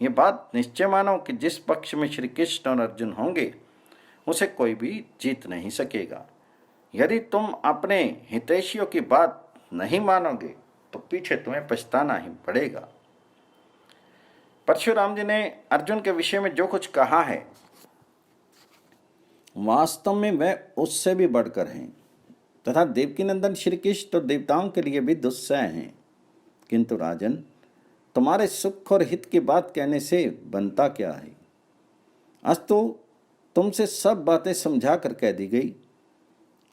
ये बात निश्चय मानो कि जिस पक्ष में श्री कृष्ण और अर्जुन होंगे उसे कोई भी जीत नहीं सकेगा। यदि तुम अपने हितैषियों की बात नहीं मानोगे तो पीछे तुम्हें पछताना ही पड़ेगा। परशुराम जी ने अर्जुन के विषय में जो कुछ कहा है वास्तव में वह उससे भी बढ़कर हैं तथा देवकीनंदन श्री कृष्ण तो देवताओं के लिए भी दुस्सह हैं। किंतु राजन, तुम्हारे सुख और हित की बात कहने से बनता क्या है? अस्तु तुमसे सब बातें समझा कर कह दी गई।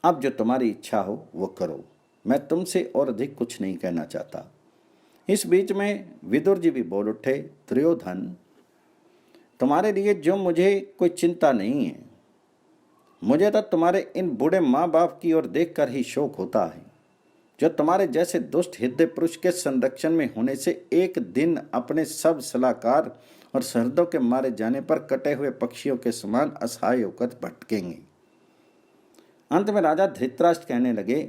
अब जो तुम्हारी इच्छा हो वो करो, मैं तुमसे और अधिक कुछ नहीं कहना चाहता। इस बीच में विदुर जी भी बोल उठे, दुर्योधन, तुम्हारे लिए जो मुझे कोई चिंता नहीं है, मुझे तो तुम्हारे इन बूढ़े माँ बाप की ओर देखकर ही शोक होता है, जो तुम्हारे जैसे दुष्ट हृदय पुरुष के संरक्षण में होने से एक दिन अपने सब सलाहकार और सहृदों के मारे जाने पर कटे हुए पक्षियों के समान असहाय होकर भटकेंगे। अंत में राजा धृतराष्ट्र कहने लगे,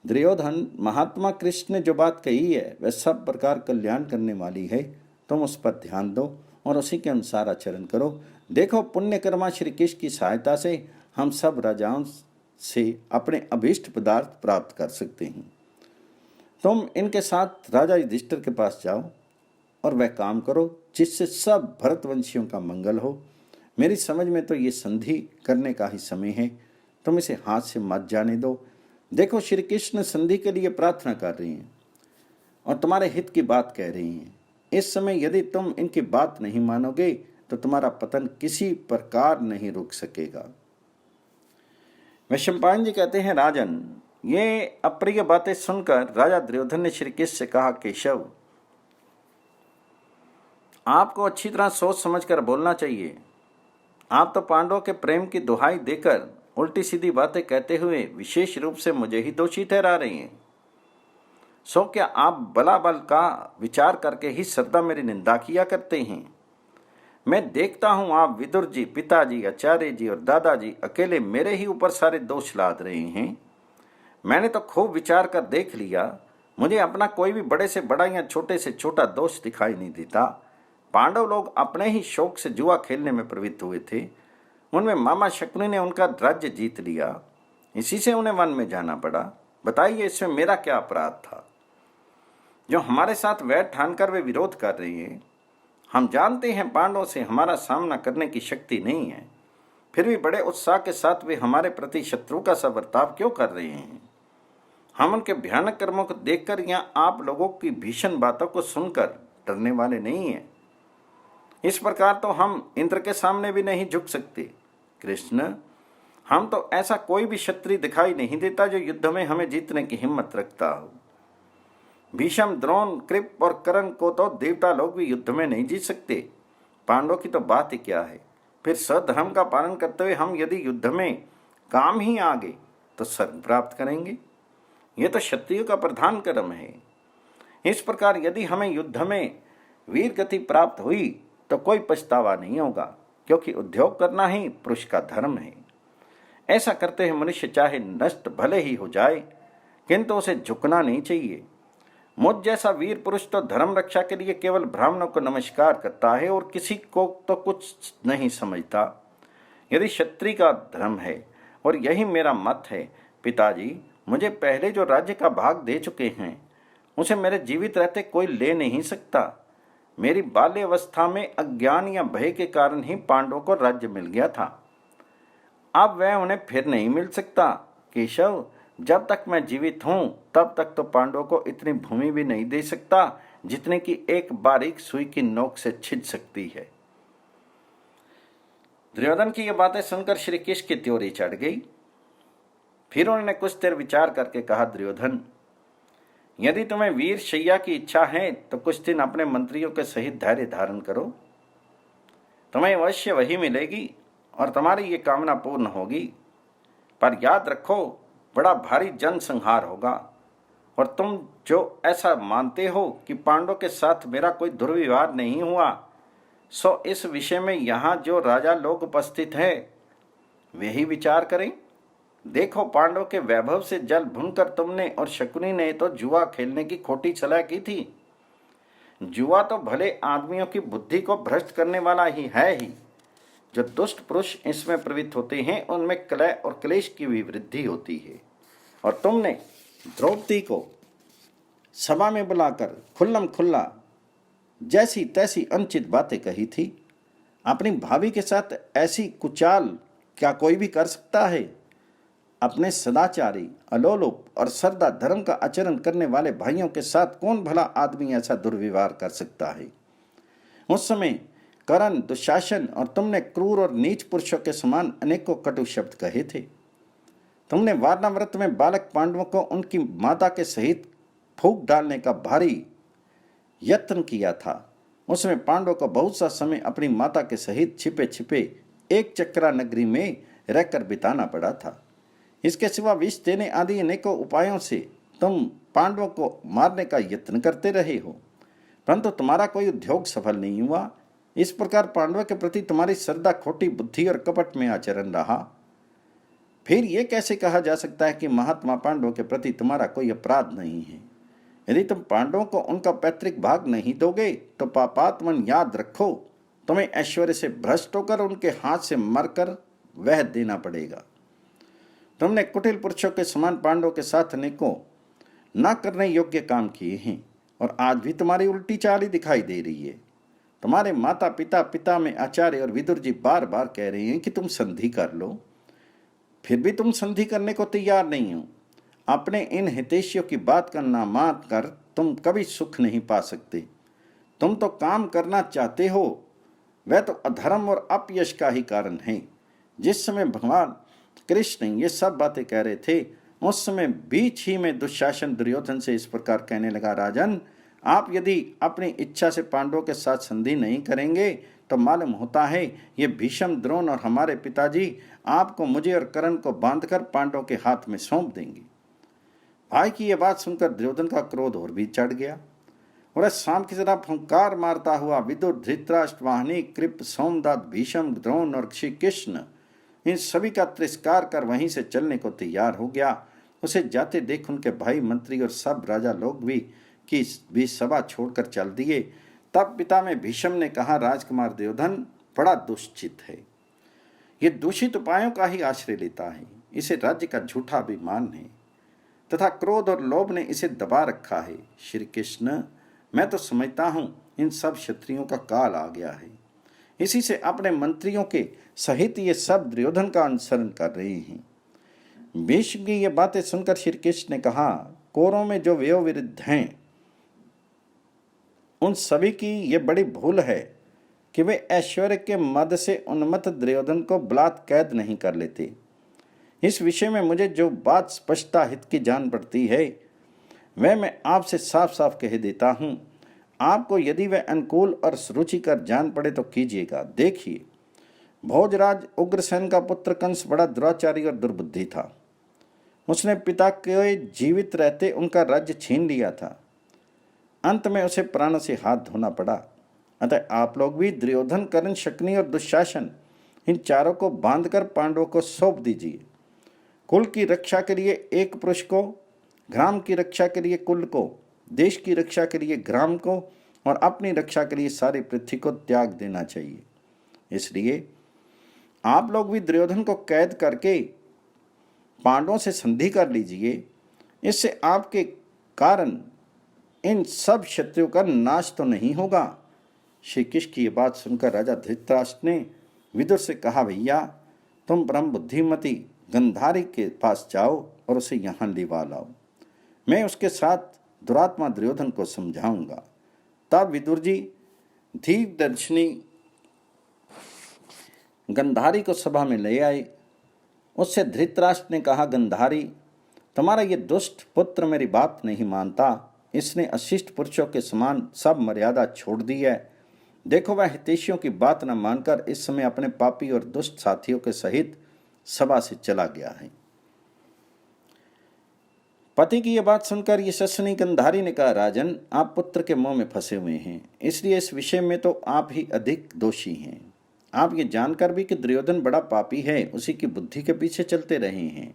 दुर्योधन, महात्मा कृष्ण ने जो बात कही है वह सब प्रकार कल्याण करने वाली है। तुम उस पर ध्यान दो और उसी के अनुसार आचरण करो। देखो, पुण्यकर्मा श्री कृष्ण की सहायता से हम सब राजाओं से अपने अभीष्ट पदार्थ प्राप्त कर सकते हैं। तुम इनके साथ राजा युधिष्ठिर के पास जाओ और वह काम करो जिससे सब भरतवंशियों का मंगल हो। मेरी समझ में तो ये संधि करने का ही समय है, तुम इसे हाथ से मत जाने दो। देखो, श्री कृष्ण संधि के लिए प्रार्थना कर रही हैं और तुम्हारे हित की बात कह रही हैं। इस समय यदि तुम इनकी बात नहीं मानोगे तो तुम्हारा पतन किसी प्रकार नहीं रुक सकेगा। वैशंपायन जी कहते हैं, राजन, ये अप्रिय बातें सुनकर राजा दुर्योधन ने श्री कृष्ण से कहा, केशव, आपको अच्छी तरह सोच समझकर बोलना चाहिए। आप तो पांडवों के प्रेम की दुहाई देकर उल्टी सीधी बातें कहते हुए विशेष रूप से मुझे ही दोषी ठहरा रही हैं। सो क्या आप बला बल का विचार करके ही सदा मेरी निंदा किया करते हैं? मैं देखता हूं आप विदुर जी, पिताजी, आचार्य जी और दादाजी अकेले मेरे ही ऊपर सारे दोष लाद रहे हैं। मैंने तो खूब विचार कर देख लिया, मुझे अपना कोई भी बड़े से बड़ा या छोटे से छोटा दोष दिखाई नहीं देता। पांडव लोग अपने ही शौक से जुआ खेलने में प्रवृत्त हुए थे। उनमें मामा शकुनी ने उनका राज्य जीत लिया, इसी से उन्हें वन में जाना पड़ा। बताइए, इसमें मेरा क्या अपराध था? जो हमारे साथ वैर ठानकर वे विरोध कर रहे हैं। हम जानते हैं पांडवों से हमारा सामना करने की शक्ति नहीं है, फिर भी बड़े उत्साह के साथ वे हमारे प्रति शत्रु का सा बर्ताव क्यों कर रहे हैं? हम उनके भयानक कर्मों को देखकर या आप लोगों की भीषण बातों को सुनकर डरने वाले नहीं हैं। इस प्रकार तो हम इंद्र के सामने भी नहीं झुक सकते। कृष्ण, हम तो ऐसा कोई भी क्षत्रिय दिखाई नहीं देता जो युद्ध में हमें जीतने की हिम्मत रखता हो। भीष्म, द्रोण, कृप और कर्ण को तो देवता लोग भी युद्ध में नहीं जीत सकते। पांडवों की तो बात ही क्या है। फिर सधर्म का पालन करते हुए हम यदि युद्ध में काम ही आ गए तो स्वर्ग प्राप्त करेंगे। यह तो क्षत्रियों का प्रधान कर्म है। इस प्रकार यदि हमें युद्ध में वीर गति प्राप्त हुई तो कोई पछतावा नहीं होगा, क्योंकि उद्योग करना ही पुरुष का धर्म है। ऐसा करते हुए मनुष्य चाहे नष्ट भले ही हो जाए, किंतु उसे झुकना नहीं चाहिए। मुझ जैसा वीर पुरुष तो धर्म रक्षा के लिए केवल ब्राह्मणों को नमस्कार करता है और किसी को तो कुछ नहीं समझता। यदि क्षत्रिय का धर्म है, और यही मेरा मत है, पिताजी मुझे पहले जो राज्य का भाग दे चुके हैं उसे मेरे जीवित रहते कोई ले नहीं सकता। मेरी बाल्यावस्था में अज्ञान या भय के कारण ही पांडवों को राज्य मिल गया था, अब वह उन्हें फिर नहीं मिल सकता। केशव, जब तक मैं जीवित हूं तब तक तो पांडवों को इतनी भूमि भी नहीं दे सकता जितने की एक बारीक सुई की नोक से छिद सकती है। दुर्योधन की ये बातें सुनकर श्री कृष्ण की त्योरी चढ़ गई। फिर उन्होंने कुछ देर विचार करके कहा, दुर्योधन, यदि तुम्हें वीर शैया की इच्छा है तो कुछ दिन अपने मंत्रियों के सहित धैर्य धारण करो। तुम्हें अवश्य वही मिलेगी और तुम्हारी ये कामना पूर्ण होगी। पर याद रखो, बड़ा भारी जनसंहार होगा। और तुम जो ऐसा मानते हो कि पांडवों के साथ मेरा कोई दुर्व्यवहार नहीं हुआ, सो इस विषय में यहाँ जो राजा लोग उपस्थित हैं वे ही विचार करें। देखो, पांडवों के वैभव से जल भुनकर तुमने और शकुनी ने तो जुआ खेलने की खोटी सलाह की थी। जुआ तो भले आदमियों की बुद्धि को भ्रष्ट करने वाला ही है ही। जो दुष्ट पुरुष इसमें प्रवृत्त होते हैं उनमें कलह और क्लेश की भी वृद्धि होती है। और तुमने द्रौपदी को सभा में बुलाकर खुल्लम खुल्ला जैसी तैसी अनुचित बातें कही थी। अपनी भाभी के साथ ऐसी कुचाल क्या कोई भी कर सकता है? अपने सदाचारी, अलोलुप और सरदा धर्म का आचरण करने वाले भाइयों के साथ कौन भला आदमी ऐसा दुर्व्यवहार कर सकता है? उस समय करण, दुशासन और तुमने क्रूर और नीच पुरुषों के समान अनेकों कटु शब्द कहे थे। तुमने वारनाव्रत में बालक पांडवों को उनकी माता के सहित फूंक डालने का भारी यत्न किया था। उसमें पांडवों को बहुत सा समय अपनी माता के सहित छिपे छिपे एक चक्रा नगरी में रहकर बिताना पड़ा था। इसके सिवा विष देने आदि अनेकों उपायों से तुम पांडवों को मारने का यत्न करते रहे हो, परंतु तुम्हारा कोई उद्योग सफल नहीं हुआ। इस प्रकार पांडवों के प्रति तुम्हारी श्रद्धा खोटी बुद्धि और कपट में आचरण रहा। फिर यह कैसे कहा जा सकता है कि महात्मा पांडवों के प्रति तुम्हारा कोई अपराध नहीं है? यदि तुम पांडवों को उनका पैतृक भाग नहीं दोगे तो पापात्मन याद रखो, तुम्हें ऐश्वर्य से भ्रष्ट होकर उनके हाथ से मरकर वह देना पड़ेगा। तुमने कुटिल पुरुषों के समान पांडवों के साथ अनेकों न करने योग्य काम किए हैं और आज भी तुम्हारी उल्टी चाल ही दिखाई दे रही है। तुम्हारे माता पिता में आचार्य और विदुर जी बार बार कह रहे हैं कि तुम संधि कर लो, फिर भी तुम संधि करने को तैयार नहीं हो। अपने इन हितैषियों की बात का ना मान कर तुम कभी सुख नहीं पा सकते। तुम तो काम करना चाहते हो, वह तो अधर्म और अपयश का ही कारण है। जिस समय भगवान कृष्ण ये सब बातें कह रहे थे उस समय बीच ही में दुशासन दुर्योधन से इस प्रकार कहने लगा, राजन, आप यदि अपनी इच्छा से पांडवों के साथ संधि नहीं करेंगे तो मालूम होता है ये भीष्म, द्रोण और हमारे पिताजी आपको, मुझे और कर्ण को बांधकर पांडवों के हाथ में सौंप देंगे। भाई की यह बात सुनकर दुर्योधन का क्रोध और भी चढ़ गया और शाम की तरह फुंकार मारता हुआ विदुर, धृतराष्ट्र, वाहिनी, कृप, सोमदत्त, भीष्म, द्रोण और श्री कृष्ण इन सभी का तिरस्कार कर वहीं से चलने को तैयार हो गया। उसे जाते देख उनके भाई, मंत्री और सब राजा लोग भी सभा छोड़कर चल दिए। तब पिता में भीष्म ने कहा, राजकुमार दुर्योधन बड़ा दुश्चित है। ये दूषित उपायों का ही आश्रय लेता है। इसे राज्य का झूठा अभिमान है तथा क्रोध और लोभ ने इसे दबा रखा है। श्री कृष्ण, मैं तो समझता हूँ इन सब क्षत्रियों का काल आ गया है। इसी से अपने मंत्रियों के सहित ये सब दुर्योधन का अनुसरण कर रहे हैं। भीष्म की ये बातें सुनकर श्री कृष्ण ने कहा, कौरवों में जो वयोवृद्ध हैं उन सभी की ये बड़ी भूल है कि वे ऐश्वर्य के मद से उन्मत्त दुर्योधन को बलात् कैद नहीं कर लेते। इस विषय में मुझे जो बात स्पष्टता हित की जान पड़ती है वह मैं आपसे साफ साफ कह देता हूँ। आपको यदि वह अनुकूल और रुचिकर जान पड़े तो कीजिएगा। देखिए, भोजराज उग्रसेन का पुत्र कंस बड़ा दुराचारी और दुर्बुद्धि था। उसने पिता के जीवित रहते उनका राज्य छीन लिया था। अंत में उसे प्राण से हाथ धोना पड़ा। अतः आप लोग भी दुर्योधन, कर्ण, शकुनी और दुशासन इन चारों को बांधकर पांडवों को सौंप दीजिए। कुल की रक्षा के लिए एक पुरुष को, ग्राम की रक्षा के लिए कुल को, देश की रक्षा के लिए ग्राम को और अपनी रक्षा के लिए सारी पृथ्वी को त्याग देना चाहिए। इसलिए आप लोग भी दुर्योधन को कैद करके पांडवों से संधि कर लीजिए। इससे आपके कारण इन सब क्षत्रियों का नाश तो नहीं होगा। श्री कृष्ण की ये बात सुनकर राजा धृतराष्ट्र ने विदुर से कहा, भैया तुम परम बुद्धिमती गंधारी के पास जाओ और उसे यहाँ लिवा लाओ। मैं उसके साथ दुरात्मा दुर्योधन को समझाऊंगा। तब विदुर जी धीर दर्शनी गंधारी को सभा में ले आए। उससे धृतराष्ट्र ने कहा, गंधारी, तुम्हारा ये दुष्ट पुत्र मेरी बात नहीं मानता। इसने अशिष्ट पुरुषों के समान सब मर्यादा छोड़ दी है। देखो, वह हितैषियों की बात न मानकर इस समय अपने पापी और दुष्ट साथियों के सहित सभा से चला गया है। पति की यह बात सुनकर यशस्विनी गंधारी ने कहा, राजन, आप पुत्र के मोह में फंसे हुए हैं, इसलिए इस विषय में तो आप ही अधिक दोषी हैं। आप ये जानकर भी कि दुर्योधन बड़ा पापी है, उसी की बुद्धि के पीछे चलते रहे हैं।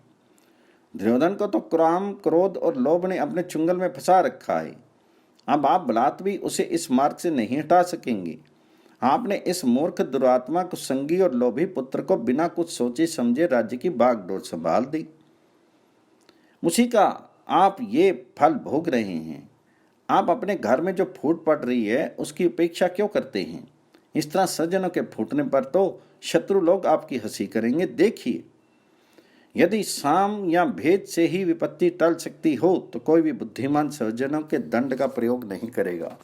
दुर्योधन को तो काम, क्रोध और लोभ ने अपने चुंगल में फंसा रखा है। अब आप बलात् भी उसे इस मार्ग से नहीं हटा सकेंगे। आपने इस मूर्ख दुरात्मा को, संगी और लोभी पुत्र को बिना कुछ सोचे समझे राज्य की बागडोर संभाल दी। उसी का आप ये फल भोग रहे हैं। आप अपने घर में जो फूट पड़ रही है उसकी उपेक्षा क्यों करते हैं? इस तरह सज्जनों के फूटने पर तो शत्रु लोग आपकी हंसी करेंगे। देखिए, यदि साम या भेद से ही विपत्ति टल सकती हो तो कोई भी बुद्धिमान सज्जनों के दंड का प्रयोग नहीं करेगा।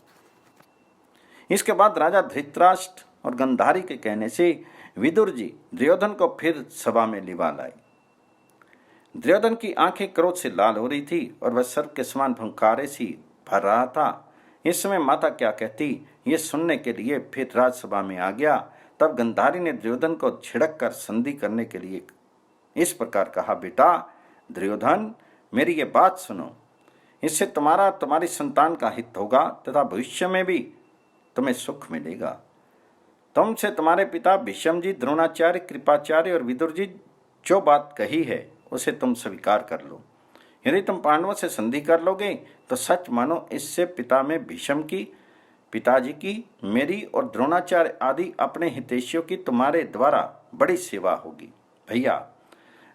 इसके बाद राजा धृतराष्ट्र और गंधारी के कहने से विदुर जी दुर्योधन को फिर सभा में लिवा लाए। दुर्योधन की आंखें क्रोध से लाल हो रही थी और वह सर्प के समान फुंकारे सी भर रहा था। इस समय माता क्या कहती ये सुनने के लिए फिर राजसभा में आ गया। तब गंधारी ने दुर्योधन को छिड़क कर संधि करने के लिए इस प्रकार कहा, बेटा दुर्योधन, मेरी ये बात सुनो। इससे तुम्हारी संतान का हित होगा तथा भविष्य में भी तुम्हें सुख मिलेगा। तुमसे तुम्हारे पिता भीष्म जी, द्रोणाचार्य, कृपाचार्य और विदुर जी जो बात कही है उसे तुम स्वीकार कर लो। यदि तुम पांडवों से संधि कर लोगे तो सच मानो इससे पिता में भीष्म की, पिताजी की, मेरी और द्रोणाचार्य आदि अपने हितैषियों की तुम्हारे द्वारा बड़ी सेवा होगी। भैया,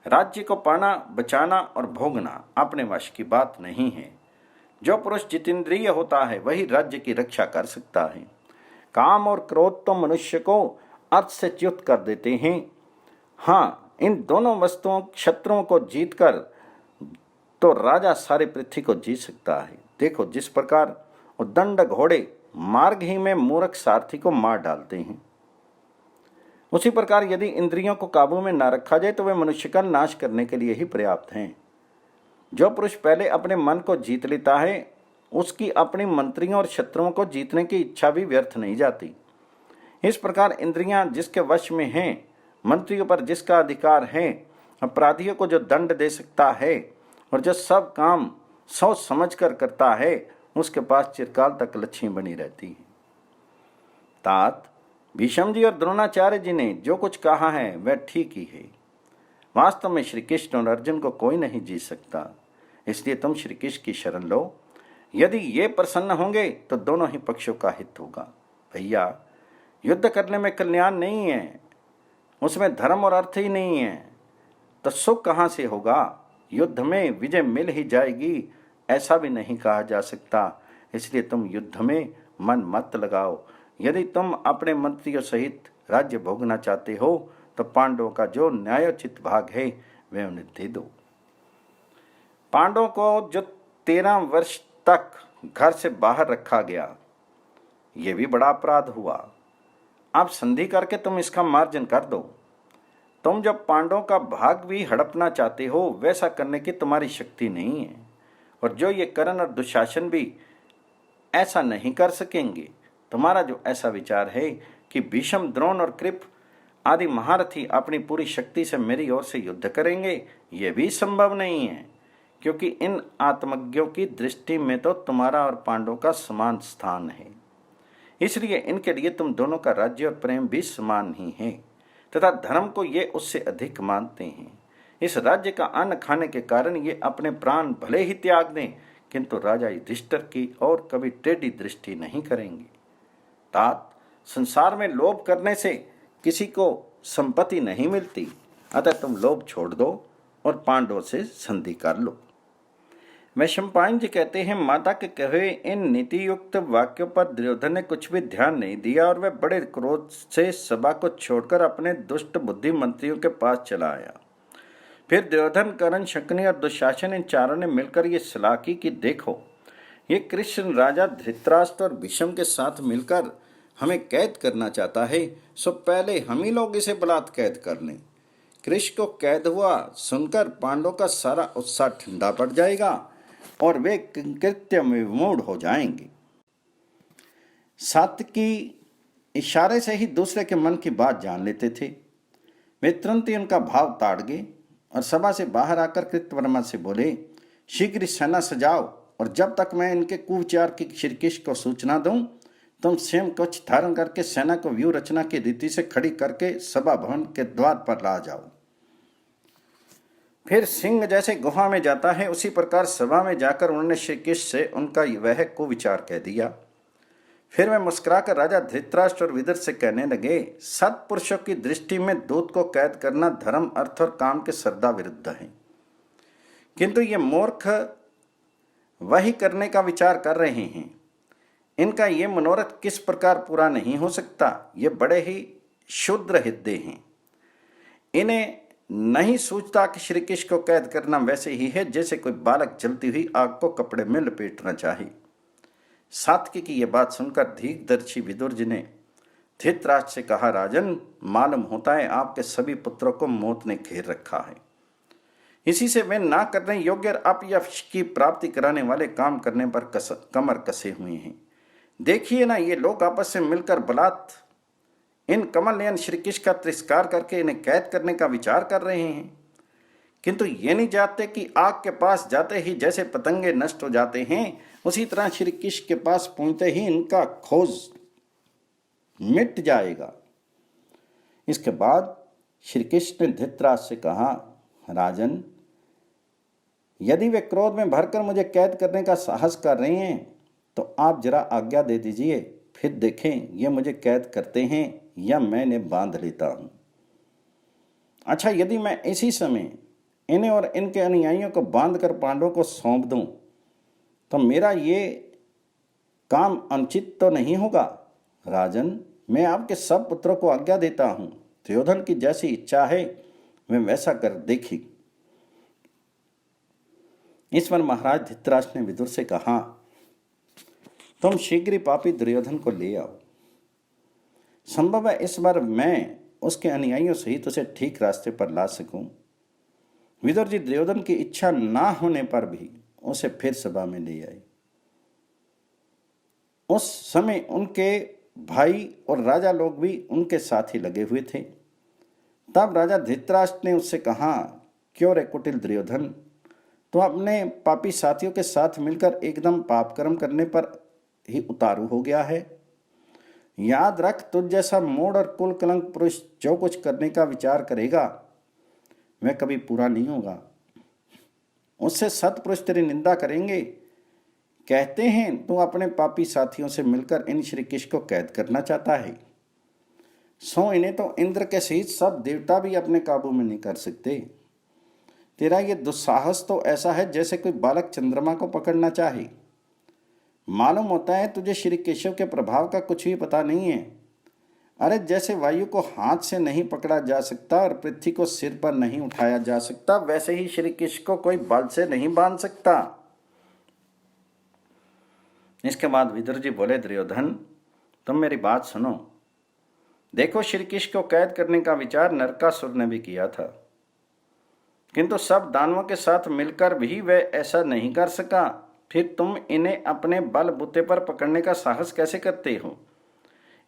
राज्य को पाना, बचाना और भोगना अपने वश की बात नहीं है। जो पुरुष जितेंद्रिय होता है वही राज्य की रक्षा कर सकता है। काम और क्रोध तो मनुष्य को अर्थ से च्युत कर देते हैं। हाँ, इन दोनों वस्तुओं शत्रुओं को जीतकर तो राजा सारे पृथ्वी को जीत सकता है। देखो, जिस प्रकार उद्दंड घोड़े मार्ग ही में मूर्ख सारथी को मार डालते हैं, उसी प्रकार यदि इंद्रियों को काबू में न रखा जाए तो वे मनुष्य का नाश करने के लिए ही पर्याप्त हैं। जो पुरुष पहले अपने मन को जीत लेता है उसकी अपने मंत्रियों और शत्रुओं को जीतने की इच्छा भी व्यर्थ नहीं जाती। इस प्रकार इंद्रियां जिसके वश में हैं, मंत्रियों पर जिसका अधिकार है, अपराधियों को जो दंड दे सकता है और जो सब काम सोच समझ कर करता है, उसके पास चिरकाल तक लक्ष्मी बनी रहती है। तात, भीष्म जी और द्रोणाचार्य जी ने जो कुछ कहा है वह ठीक ही है। वास्तव में श्री कृष्ण और अर्जुन को कोई नहीं जीत सकता, इसलिए तुम श्री कृष्ण की शरण लो। यदि ये प्रसन्न होंगे तो दोनों ही पक्षों का हित होगा। भैया, युद्ध करने में कल्याण नहीं है, उसमें धर्म और अर्थ ही नहीं है, तो सुख कहाँ से होगा? युद्ध में विजय मिल ही जाएगी ऐसा भी नहीं कहा जा सकता। इसलिए तुम युद्ध में मन मत लगाओ। यदि तुम अपने मंत्रियों सहित राज्य भोगना चाहते हो तो पांडवों का जो न्यायोचित भाग है वह उन्हें दे दो। पांडवों को जो 13 वर्ष तक घर से बाहर रखा गया, यह भी बड़ा अपराध हुआ। अब संधि करके तुम इसका मार्जन कर दो। तुम जब पांडवों का भाग भी हड़पना चाहते हो वैसा करने की तुम्हारी शक्ति नहीं है, और जो ये कर्ण और दुशासन भी ऐसा नहीं कर सकेंगे। तुम्हारा जो ऐसा विचार है कि भीष्म, द्रोण और कृप आदि महारथी अपनी पूरी शक्ति से मेरी ओर से युद्ध करेंगे, यह भी संभव नहीं है, क्योंकि इन आत्मज्ञों की दृष्टि में तो तुम्हारा और पांडवों का समान स्थान है। इसलिए इनके लिए तुम दोनों का राज्य और प्रेम भी समान ही है तथा धर्म को ये उससे अधिक मानते हैं। इस राज्य का अन्न खाने के कारण ये अपने प्राण भले ही त्याग दें, किंतु राजा युधिष्ठिर की और कभी टेढ़ी दृष्टि नहीं करेंगे। तात, संसार में लोभ करने से किसी को संपत्ति नहीं मिलती, अतः तुम लोभ छोड़ दो और पांडवों से संधि कर लो। वैशंपायन जी कहते हैं, माता के कहे इन नीति युक्त वाक्यों पर दुर्योधन ने कुछ भी ध्यान नहीं दिया और वह बड़े क्रोध से सभा को छोड़कर अपने दुष्ट बुद्धि मंत्रियों के पास चला आया। फिर दुर्योधन, कर्ण, शकुनि और दुशासन इन चारों ने मिलकर ये सलाह की कि देखो, ये कृष्ण राजा धृतराष्ट्र और भीष्म के साथ मिलकर हमें कैद करना चाहता है, सो पहले हम ही लोग इसे बलात् कैद कर लें। कृष्ण को कैद हुआ सुनकर पांडवों का सारा उत्साह ठंडा पड़ जाएगा और वे कृत्य में विमूढ़ हो जाएंगे। सात्विकी इशारे से ही दूसरे के मन की बात जान लेते थे। वे तुरंत ही उनका भाव ताड़ गए और सभा से बाहर आकर कृतवर्मा से बोले, शीघ्र सेना सजाओ और जब तक मैं इनके कुविचार की श्रीकृष्ण को सूचना दूं, तुम स्वयं कवच धारण करके सेना को व्यूह रचना की रीति से खड़ी करके सभा भवन के द्वार पर ला जाओ। फिर सिंह जैसे गुहा में जाता है, उसी प्रकार सभा में जाकर उन्होंने श्रीकृष्ण से उनका वह कुविचार कह दिया। फिर वे मुस्कुराकर राजा धृतराष्ट्र और विदुर से कहने लगे, सत्पुरुषों की दृष्टि में दूत को कैद करना धर्म, अर्थ और काम के सरदा विरुद्ध है, किंतु ये मूर्ख वही करने का विचार कर रहे हैं। इनका ये मनोरथ किस प्रकार पूरा नहीं हो सकता, ये बड़े ही क्षुद्र हृदय हैं। इन्हें नहीं सूझता कि श्री कृष्ण को कैद करना वैसे ही है जैसे कोई बालक जलती हुई आग को कपड़े में लपेटना चाहे। सात्विकी की यह बात सुनकर दीर्घदर्शी विदुर जी ने धृतराष्ट्र से कहा, राजन, मालूम होता है आपके सभी पुत्रों को मौत ने घेर रखा है। इसी से वे ना करने योग्य और अपयश की प्राप्ति कराने वाले काम करने पर कमर कसे हुए हैं। देखिए ना, ये लोग आपस से मिलकर बलात् इन कमलनयन श्री कृष्ण का तिरस्कार करके इन्हें कैद करने का विचार कर रहे हैं, किंतु ये नहीं जानते कि आग के पास जाते ही जैसे पतंगे नष्ट हो जाते हैं, उसी तरह श्री कृष्ण के पास पहुंचते ही इनका खोज मिट जाएगा। इसके बाद श्री कृष्ण ने धृतराष्ट्र से कहा, राजन, यदि वे क्रोध में भरकर मुझे कैद करने का साहस कर रहे हैं तो आप जरा आज्ञा दे दीजिए, फिर देखें ये मुझे कैद करते हैं या मैं इन्हें बांध लेता हूं। अच्छा, यदि मैं इसी समय इन्हें और इनके अनुयायियों को बांधकर पांडवों को सौंप दूं तो मेरा ये काम अनुचित तो नहीं होगा। राजन, मैं आपके सब पुत्रों को आज्ञा देता हूं, दुर्योधन की जैसी इच्छा है मैं वैसा कर देखी। इस पर महाराज धृतराष्ट्र ने विदुर से कहा, तुम शीघ्र ही पापी दुर्योधन को ले आओ। संभव है इस बार मैं उसके अनुयायियों सहित उसे ठीक रास्ते पर ला सकूं। विदुर जी दुर्योधन की इच्छा ना होने पर भी उसे फिर सभा में ले आए। उस समय उनके भाई और राजा लोग भी उनके साथ ही लगे हुए थे। तब राजा धृतराष्ट्र ने उससे कहा, क्यों रे कुटिल दुर्योधन, तो अपने पापी साथियों के साथ मिलकर एकदम पाप कर्म करने पर ही उतारू हो गया है। याद रख, तुझ जैसा मूढ़ और कुल कलंक पुरुष जो कुछ करने का विचार करेगा वह कभी पूरा नहीं होगा। उससे सत्पुरुष तेरी निंदा करेंगे। कहते हैं तू अपने पापी साथियों से मिलकर इन श्री कृष्ण को कैद करना चाहता है। सो इन्हें तो इंद्र के सहित सब देवता भी अपने काबू में नहीं कर सकते। तेरा ये दुस्साहस तो ऐसा है जैसे कोई बालक चंद्रमा को पकड़ना चाहे। मालूम होता है तुझे श्री केशव के प्रभाव का कुछ भी पता नहीं है। अरे, जैसे वायु को हाथ से नहीं पकड़ा जा सकता और पृथ्वी को सिर पर नहीं उठाया जा सकता, वैसे ही श्री कृष्ण को कोई बल से नहीं बांध सकता। इसके बाद विदुर जी बोले, दुर्योधन, तुम मेरी बात सुनो। देखो, श्री कृष्ण को कैद करने का विचार नरकासुर ने भी किया था, किंतु सब दानवों के साथ मिलकर भी वह ऐसा नहीं कर सका। फिर तुम इन्हें अपने बलबूते पर पकड़ने का साहस कैसे करते हो?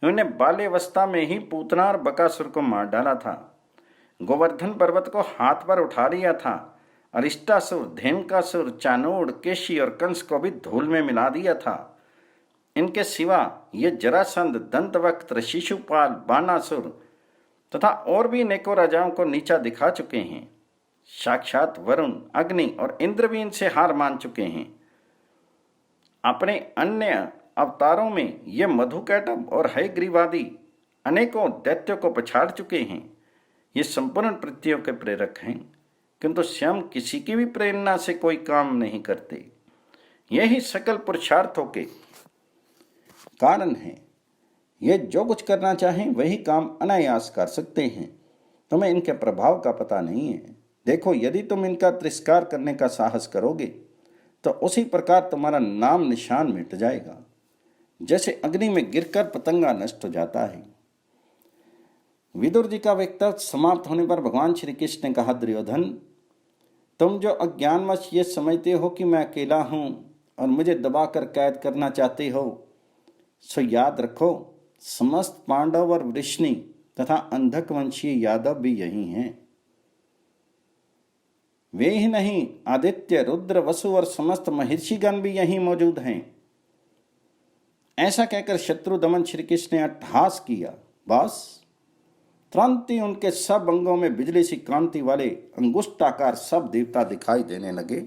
इन्होंने बाल्यावस्था में ही पूतना और बकासुर को मार डाला था, गोवर्धन पर्वत को हाथ पर उठा लिया था, अरिष्टासुर, धेनुकासुर, चाणूर, केशी और कंस को भी धूल में मिला दिया था। इनके सिवा ये जरासंध, दंतवक्त, शिशुपाल, बाणासुर तथा और भी अनेकों राजाओं को नीचा दिखा चुके हैं। साक्षात वरुण, अग्नि और इंद्र भी इनसे हार मान चुके हैं। अपने अन्य अवतारों में ये मधुकैटभ और हयग्रीवादी अनेकों दैत्यों को पछाड़ चुके हैं। ये संपूर्ण पृथ्वियों के प्रेरक हैं, किंतु स्वयं किसी की भी प्रेरणा से कोई काम नहीं करते। यही सकल पुरुषार्थों के कारण है। ये जो कुछ करना चाहें वही काम अनायास कर सकते हैं। तुम्हें इनके प्रभाव का पता नहीं है। देखो, यदि तुम इनका तिरस्कार करने का साहस करोगे तो उसी प्रकार तुम्हारा नाम निशान मिट जाएगा, जैसे अग्नि में गिरकर पतंगा नष्ट हो जाता है। विदुर जी का वक्तव्य समाप्त होने पर भगवान श्री कृष्ण ने कहा, दुर्योधन, तुम जो अज्ञानवश ये समझते हो कि मैं अकेला हूं और मुझे दबाकर कैद करना चाहते हो, सो याद रखो, समस्त पांडव और वृष्णि तथा अंधक वंशीय यादव भी यही हैं। वे ही नहीं, आदित्य, रुद्र, वसु और समस्त महर्षिगण भी यहीं मौजूद हैं। ऐसा कहकर शत्रु दमन श्री कृष्ण ने अट्टहास किया। बस तुरंत ही उनके सब अंगों में बिजली सी कांति वाले अंगुष्ठाकार सब देवता दिखाई देने लगे।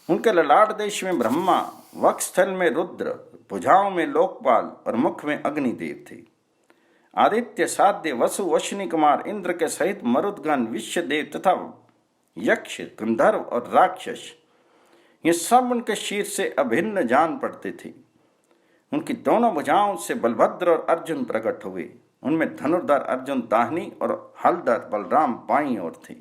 उनके ललाट देश में ब्रह्मा, वक्षस्थल में रुद्र, भुजाओं में लोकपाल और मुख में अग्निदेव थे। आदित्य, साध्य, वसु, अश्विनी कुमार, इंद्र के सहित मरुदगण, विश्वदेव तथा यक्ष, गंधर्व और राक्षस, ये सब उनके शीर से अभिन्न जान पड़ते थे। उनकी दोनों भुजाओं से बलभद्र और अर्जुन प्रकट हुए। उनमें धनुर्धर अर्जुन दाहिनी और हलधर बलराम बाईं ओर थे।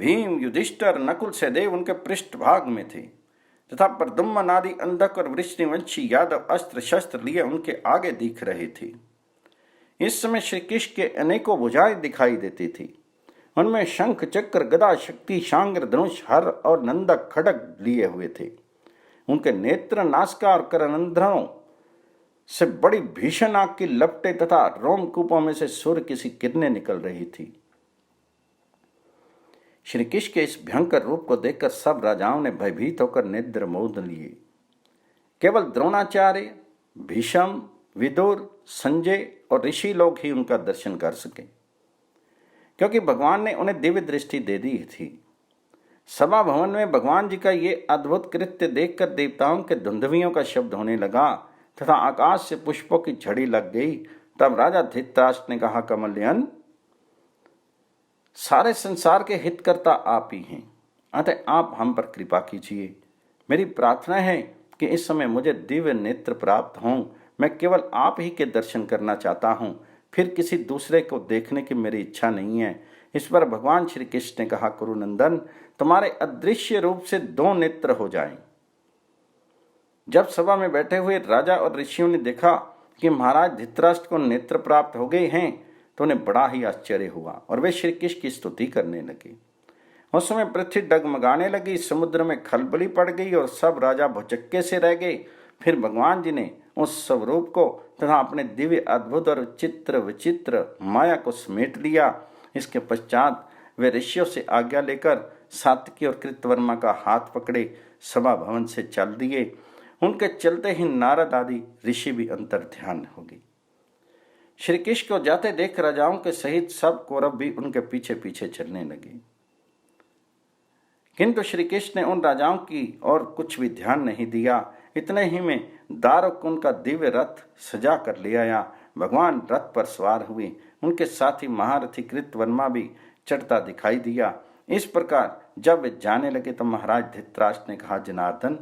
भीम, युधिष्ठिर, नकुल, सहदेव उनके पृष्ठभाग में थे तथा प्रद्युम्न आदि अंधक और वृष्णिवंशी यादव अस्त्र शस्त्र लिए उनके आगे दिख रहे थे। इस समय श्री कृष्ण के अनेकों भुजाएं दिखाई देती थी। उनमें शंख, चक्र, गदा, शक्ति, शांग्र, धनुष, हर और नंदक खड़ग लिए हुए थे। उनके नेत्र, नासिका और करनंद्रों से बड़ी भीषण आग की लपटें तथा रोमकूपों में से सूर्य की सी किरणें निकल रही थी। श्री कृष्ण के इस भयंकर रूप को देखकर सब राजाओं ने भयभीत होकर नेत्र मोद लिए। केवल द्रोणाचार्य, भीष्म, विदुर, संजय और ऋषि लोग ही उनका दर्शन कर सके, क्योंकि भगवान ने उन्हें दिव्य दृष्टि दे दी थी। सभा भवन में भगवान जी का ये अद्भुत कृत्य देखकर देवताओं के धुंधवियों का शब्द होने लगा तथा आकाश से पुष्पों की झड़ी लग गई। तब राजा धृतराष्ट्र ने कहा, कमलयन, सारे संसार के हितकर्ता आप ही हैं, अतः आप हम पर कृपा कीजिए। मेरी प्रार्थना है कि इस समय मुझे दिव्य नेत्र प्राप्त हों। मैं केवल आप ही के दर्शन करना चाहता हूँ, फिर किसी दूसरे को देखने की मेरी इच्छा नहीं है। इस पर भगवान श्री कृष्ण ने कहा, कुरुनंदन, तुम्हारे अदृश्य रूप से 2 नेत्र हो जाएं। जब सभा में बैठे हुए राजा और ऋषियों ने देखा कि महाराज धृतराष्ट्र को नेत्र प्राप्त हो गए हैं, तो उन्हें बड़ा ही आश्चर्य हुआ और वे श्री कृष्ण की स्तुति करने लगे। उस समय पृथ्वी डगमगाने लगी, समुद्र में खलबली पड़ गई और सब राजा भुचक्के से रह गए। फिर भगवान जी ने उस स्वरूप को तथा अपने दिव्य अद्भुत और चित्र विचित्र माया को समेट लिया। इसके पश्चात वे ऋषियों से आज्ञा लेकर सात्विकी और कृतवर्मा का हाथ पकड़े सभा भवन से चल दिए। उनके चलते ही नारद आदि ऋषि भी अंतर ध्यान हो गए। श्री कृष्ण को जाते देख राजाओं के सहित सब कौरव भी उनके पीछे पीछे चलने लगे, किंतु श्री कृष्ण ने उन राजाओं की और कुछ भी ध्यान नहीं दिया। इतने ही में दारुक उनका दिव्य रथ सजा कर ले आया। भगवान रथ पर सवार हुए। उनके साथी महारथी कृतवर्मा भी चढ़ता दिखाई दिया। इस प्रकार जब वे जाने लगे तो महाराज धृतराष्ट्र ने कहा, जनार्दन,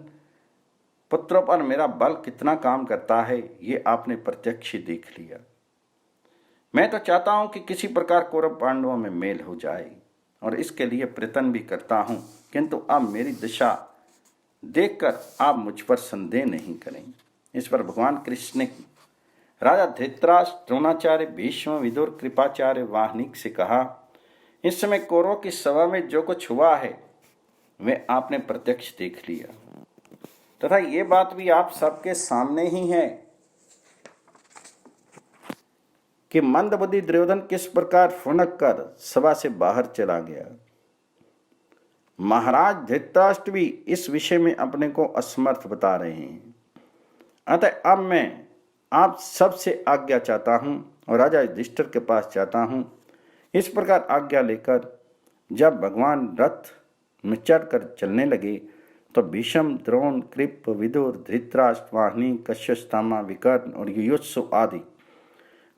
पुत्रों पर मेरा बल कितना काम करता है ये आपने प्रत्यक्ष ही देख लिया। मैं तो चाहता हूं कि किसी प्रकार कौरव पांडवों में मेल हो जाए और इसके लिए प्रयत्न भी करता हूं, किंतु अब मेरी दिशा देखकर आप मुझ पर संदेह नहीं करें। इस पर भगवान कृष्ण ने राजा धृतराष्ट्र, द्रोणाचार्य, भीष्म, विदुर, कृपाचार्य, वाहनिक से कहा, इस समय कौरवों की सभा में जो कुछ हुआ है वे आपने प्रत्यक्ष देख लिया तथा ये बात भी आप सबके सामने ही है कि मंदबुद्धि दुर्योधन किस प्रकार फुनक कर सभा से बाहर चला गया। महाराज धृतराष्ट्र भी इस विषय में अपने को असमर्थ बता रहे हैं। अतः अब मैं आप सबसे आज्ञा चाहता हूं और राजा युधिष्ठिर के पास जाता हूं। इस प्रकार आज्ञा लेकर जब भगवान रथ में चढ़कर चलने लगे तो भीष्म, द्रोण, कृप, विदुर, धृतराष्ट्र, वाहिनी, कश्यस्थामा, विकर्ण और युयुत्सु आदि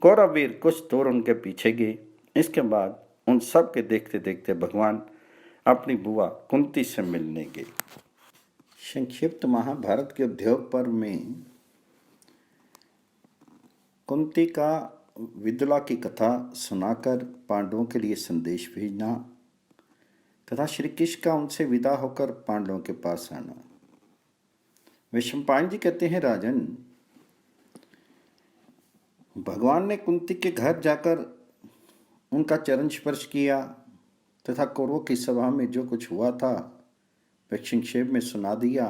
कौरव वीर कुछ दूर उनके पीछे गए। इसके बाद उन सब के देखते देखते भगवान अपनी बुआ कुंती से मिलने गए। संक्षिप्त महाभारत के उद्योग पर्व में कुंती का विदुला की कथा सुनाकर पांडवों के लिए संदेश भेजना, तथा श्री कृष्ण का उनसे विदा होकर पांडवों के पास आना। वे शंपायन जी कहते हैं, राजन, भगवान ने कुंती के घर जाकर उनका चरण स्पर्श किया तथा कौरवों की सभा में जो कुछ हुआ था वह संक्षेप में सुना दिया।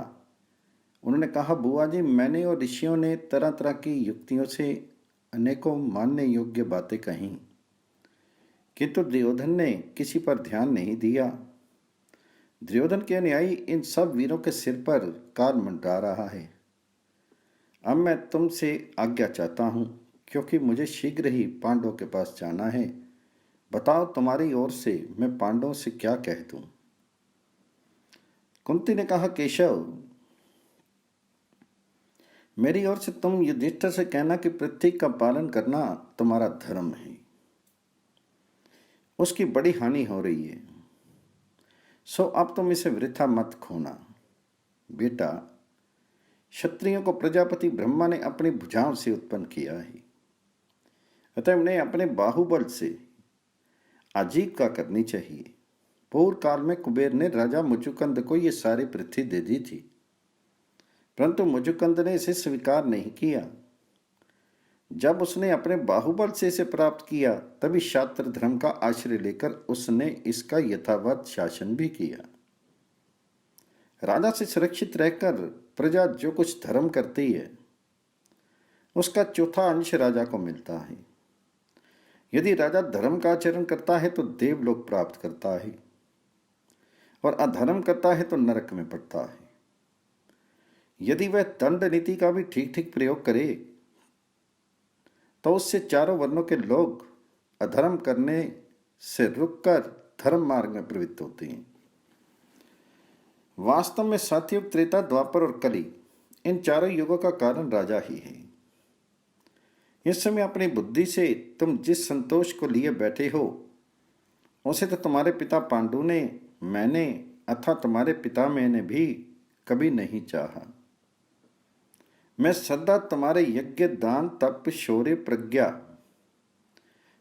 उन्होंने कहा, बुआ जी, मैंने और ऋषियों ने तरह तरह की युक्तियों से अनेकों मानने योग्य बातें कहीं, किंतु दुर्योधन ने किसी पर ध्यान नहीं दिया। दुर्योधन के अनुयायी इन सब वीरों के सिर पर काल मंडरा रहा है। अब मैं तुमसे आज्ञा चाहता हूँ, क्योंकि मुझे शीघ्र ही पांडवों के पास जाना है। बताओ, तुम्हारी ओर से मैं पांडवों से क्या कह दूं? कुंती ने कहा, केशव, मेरी ओर से तुम युधिष्ठिर से कहना कि पृथ्वी का पालन करना तुम्हारा धर्म है। उसकी बड़ी हानि हो रही है, सो अब तुम इसे वृथा मत खोना। बेटा, क्षत्रियों को प्रजापति ब्रह्मा ने अपनी भुजाओं से उत्पन्न किया है, अतः उन्हें अपने बाहुबल से आजीविका करनी चाहिए। पूर्व काल में कुबेर ने राजा मुचुकंद को ये सारी पृथ्वी दे दी थी, परंतु मुचुकंद ने इसे स्वीकार नहीं किया। जब उसने अपने बाहुबल से इसे प्राप्त किया, तभी शास्त्र धर्म का आश्रय लेकर उसने इसका यथावत शासन भी किया। राजा से सुरक्षित रहकर प्रजा जो कुछ धर्म करती है, उसका चौथा अंश राजा को मिलता है। यदि राजा धर्म का आचरण करता है तो देवलोक प्राप्त करता है, और अधर्म करता है तो नरक में पड़ता है। यदि वह दंड नीति का भी ठीक ठीक प्रयोग करे तो उससे चारों वर्णों के लोग अधर्म करने से रुककर धर्म मार्ग में प्रवृत्त होते हैं। वास्तव में सतयुग, त्रेता, द्वापर और कली, इन चारों युगों का कारण राजा ही है। इस समय अपनी बुद्धि से तुम जिस संतोष को लिए बैठे हो, उसे तो तुम्हारे पिता पांडु ने, मैंने अथवा तुम्हारे पितामह ने भी कभी नहीं चाहा। मैं सदा तुम्हारे यज्ञ, दान, तप, शौर्य, प्रज्ञा,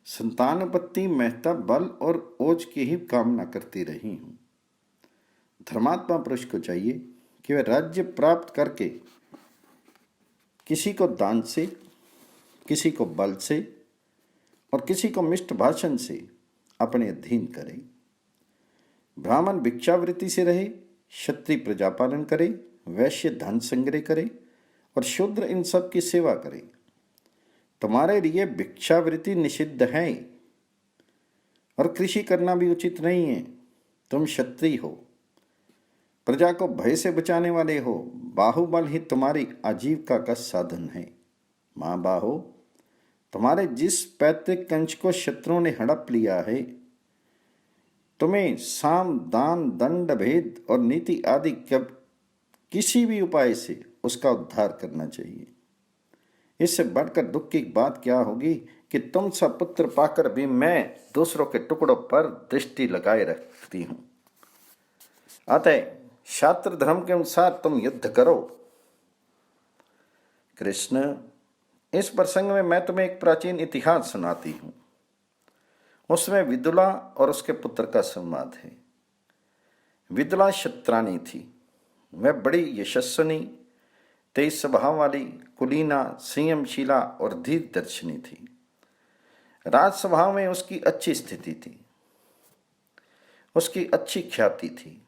संतानपत्ति, महता, बल और ओज की ही कामना करती रही हूं। धर्मात्मा पुरुष को चाहिए कि वह राज्य प्राप्त करके किसी को दान से, किसी को बल से और किसी को मिष्ट भाषण से अपने अधीन करे। ब्राह्मण भिक्षावृत्ति से रहे, क्षत्रिय प्रजा पालन करे, वैश्य धन संग्रह करे और शूद्र इन सब की सेवा करे। तुम्हारे लिए भिक्षावृत्ति निषिद्ध है और कृषि करना भी उचित नहीं है। तुम क्षत्रिय हो, प्रजा को भय से बचाने वाले हो। बाहुबल ही तुम्हारी आजीविका का साधन है। माँ बाहो, तुम्हारे जिस पैतृक अंश को शत्रुओं ने हड़प लिया है, तुम्हें साम, दान, दंड, भेद और नीति आदि किसी भी उपाय से उसका उद्धार करना चाहिए। इससे बढ़कर दुख की बात क्या होगी कि तुम सा पुत्र पाकर भी मैं दूसरों के टुकड़ों पर दृष्टि लगाए रखती हूं। अतः शास्त्र धर्म के अनुसार तुम युद्ध करो। कृष्ण, इस प्रसंग में मैं तुम्हें एक प्राचीन इतिहास सुनाती हूं। उसमें विदुला और उसके पुत्र का संवाद है। विदुला क्षत्राणी थी। वह बड़ी यशस्विनी, तेज स्वभाव वाली, कुलीना, संयमशीला और धीरदर्शिनी थी। राज स्वभाव में उसकी अच्छी स्थिति थी, उसकी अच्छी ख्याति थी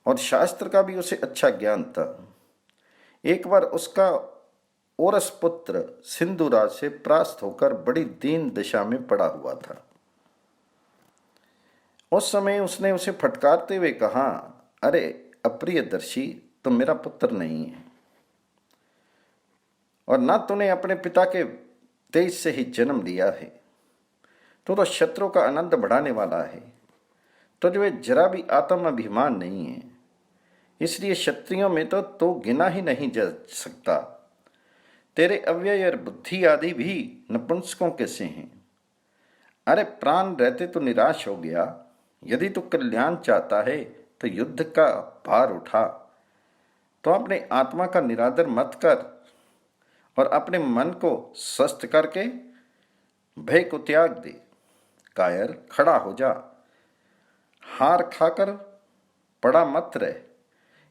और शास्त्र का भी उसे अच्छा ज्ञान था। एक बार उसका ओरस पुत्र सिंधुराज से परास्त होकर बड़ी दीन दशा में पड़ा हुआ था। उस समय उसने उसे फटकारते हुए कहा, अरे अप्रियदर्शी, तुम मेरा पुत्र नहीं है और न तूने अपने पिता के तेज से ही जन्म लिया है। तू तो शत्रु का आनंद बढ़ाने वाला है। तुझमें जरा भी आत्म अभिमान नहीं है, इसलिए क्षत्रियों में तो तू गिना ही नहीं जा सकता। तेरे अव्यय और बुद्धि आदि भी नपुंसकों के से हैं। अरे प्राण रहते तो निराश हो गया। यदि तू कल्याण चाहता है तो युद्ध का भार उठा। तो अपने आत्मा का निरादर मत कर और अपने मन को स्वस्थ करके भय को त्याग दे। कायर, खड़ा हो जा। हार खाकर पड़ा मत रह।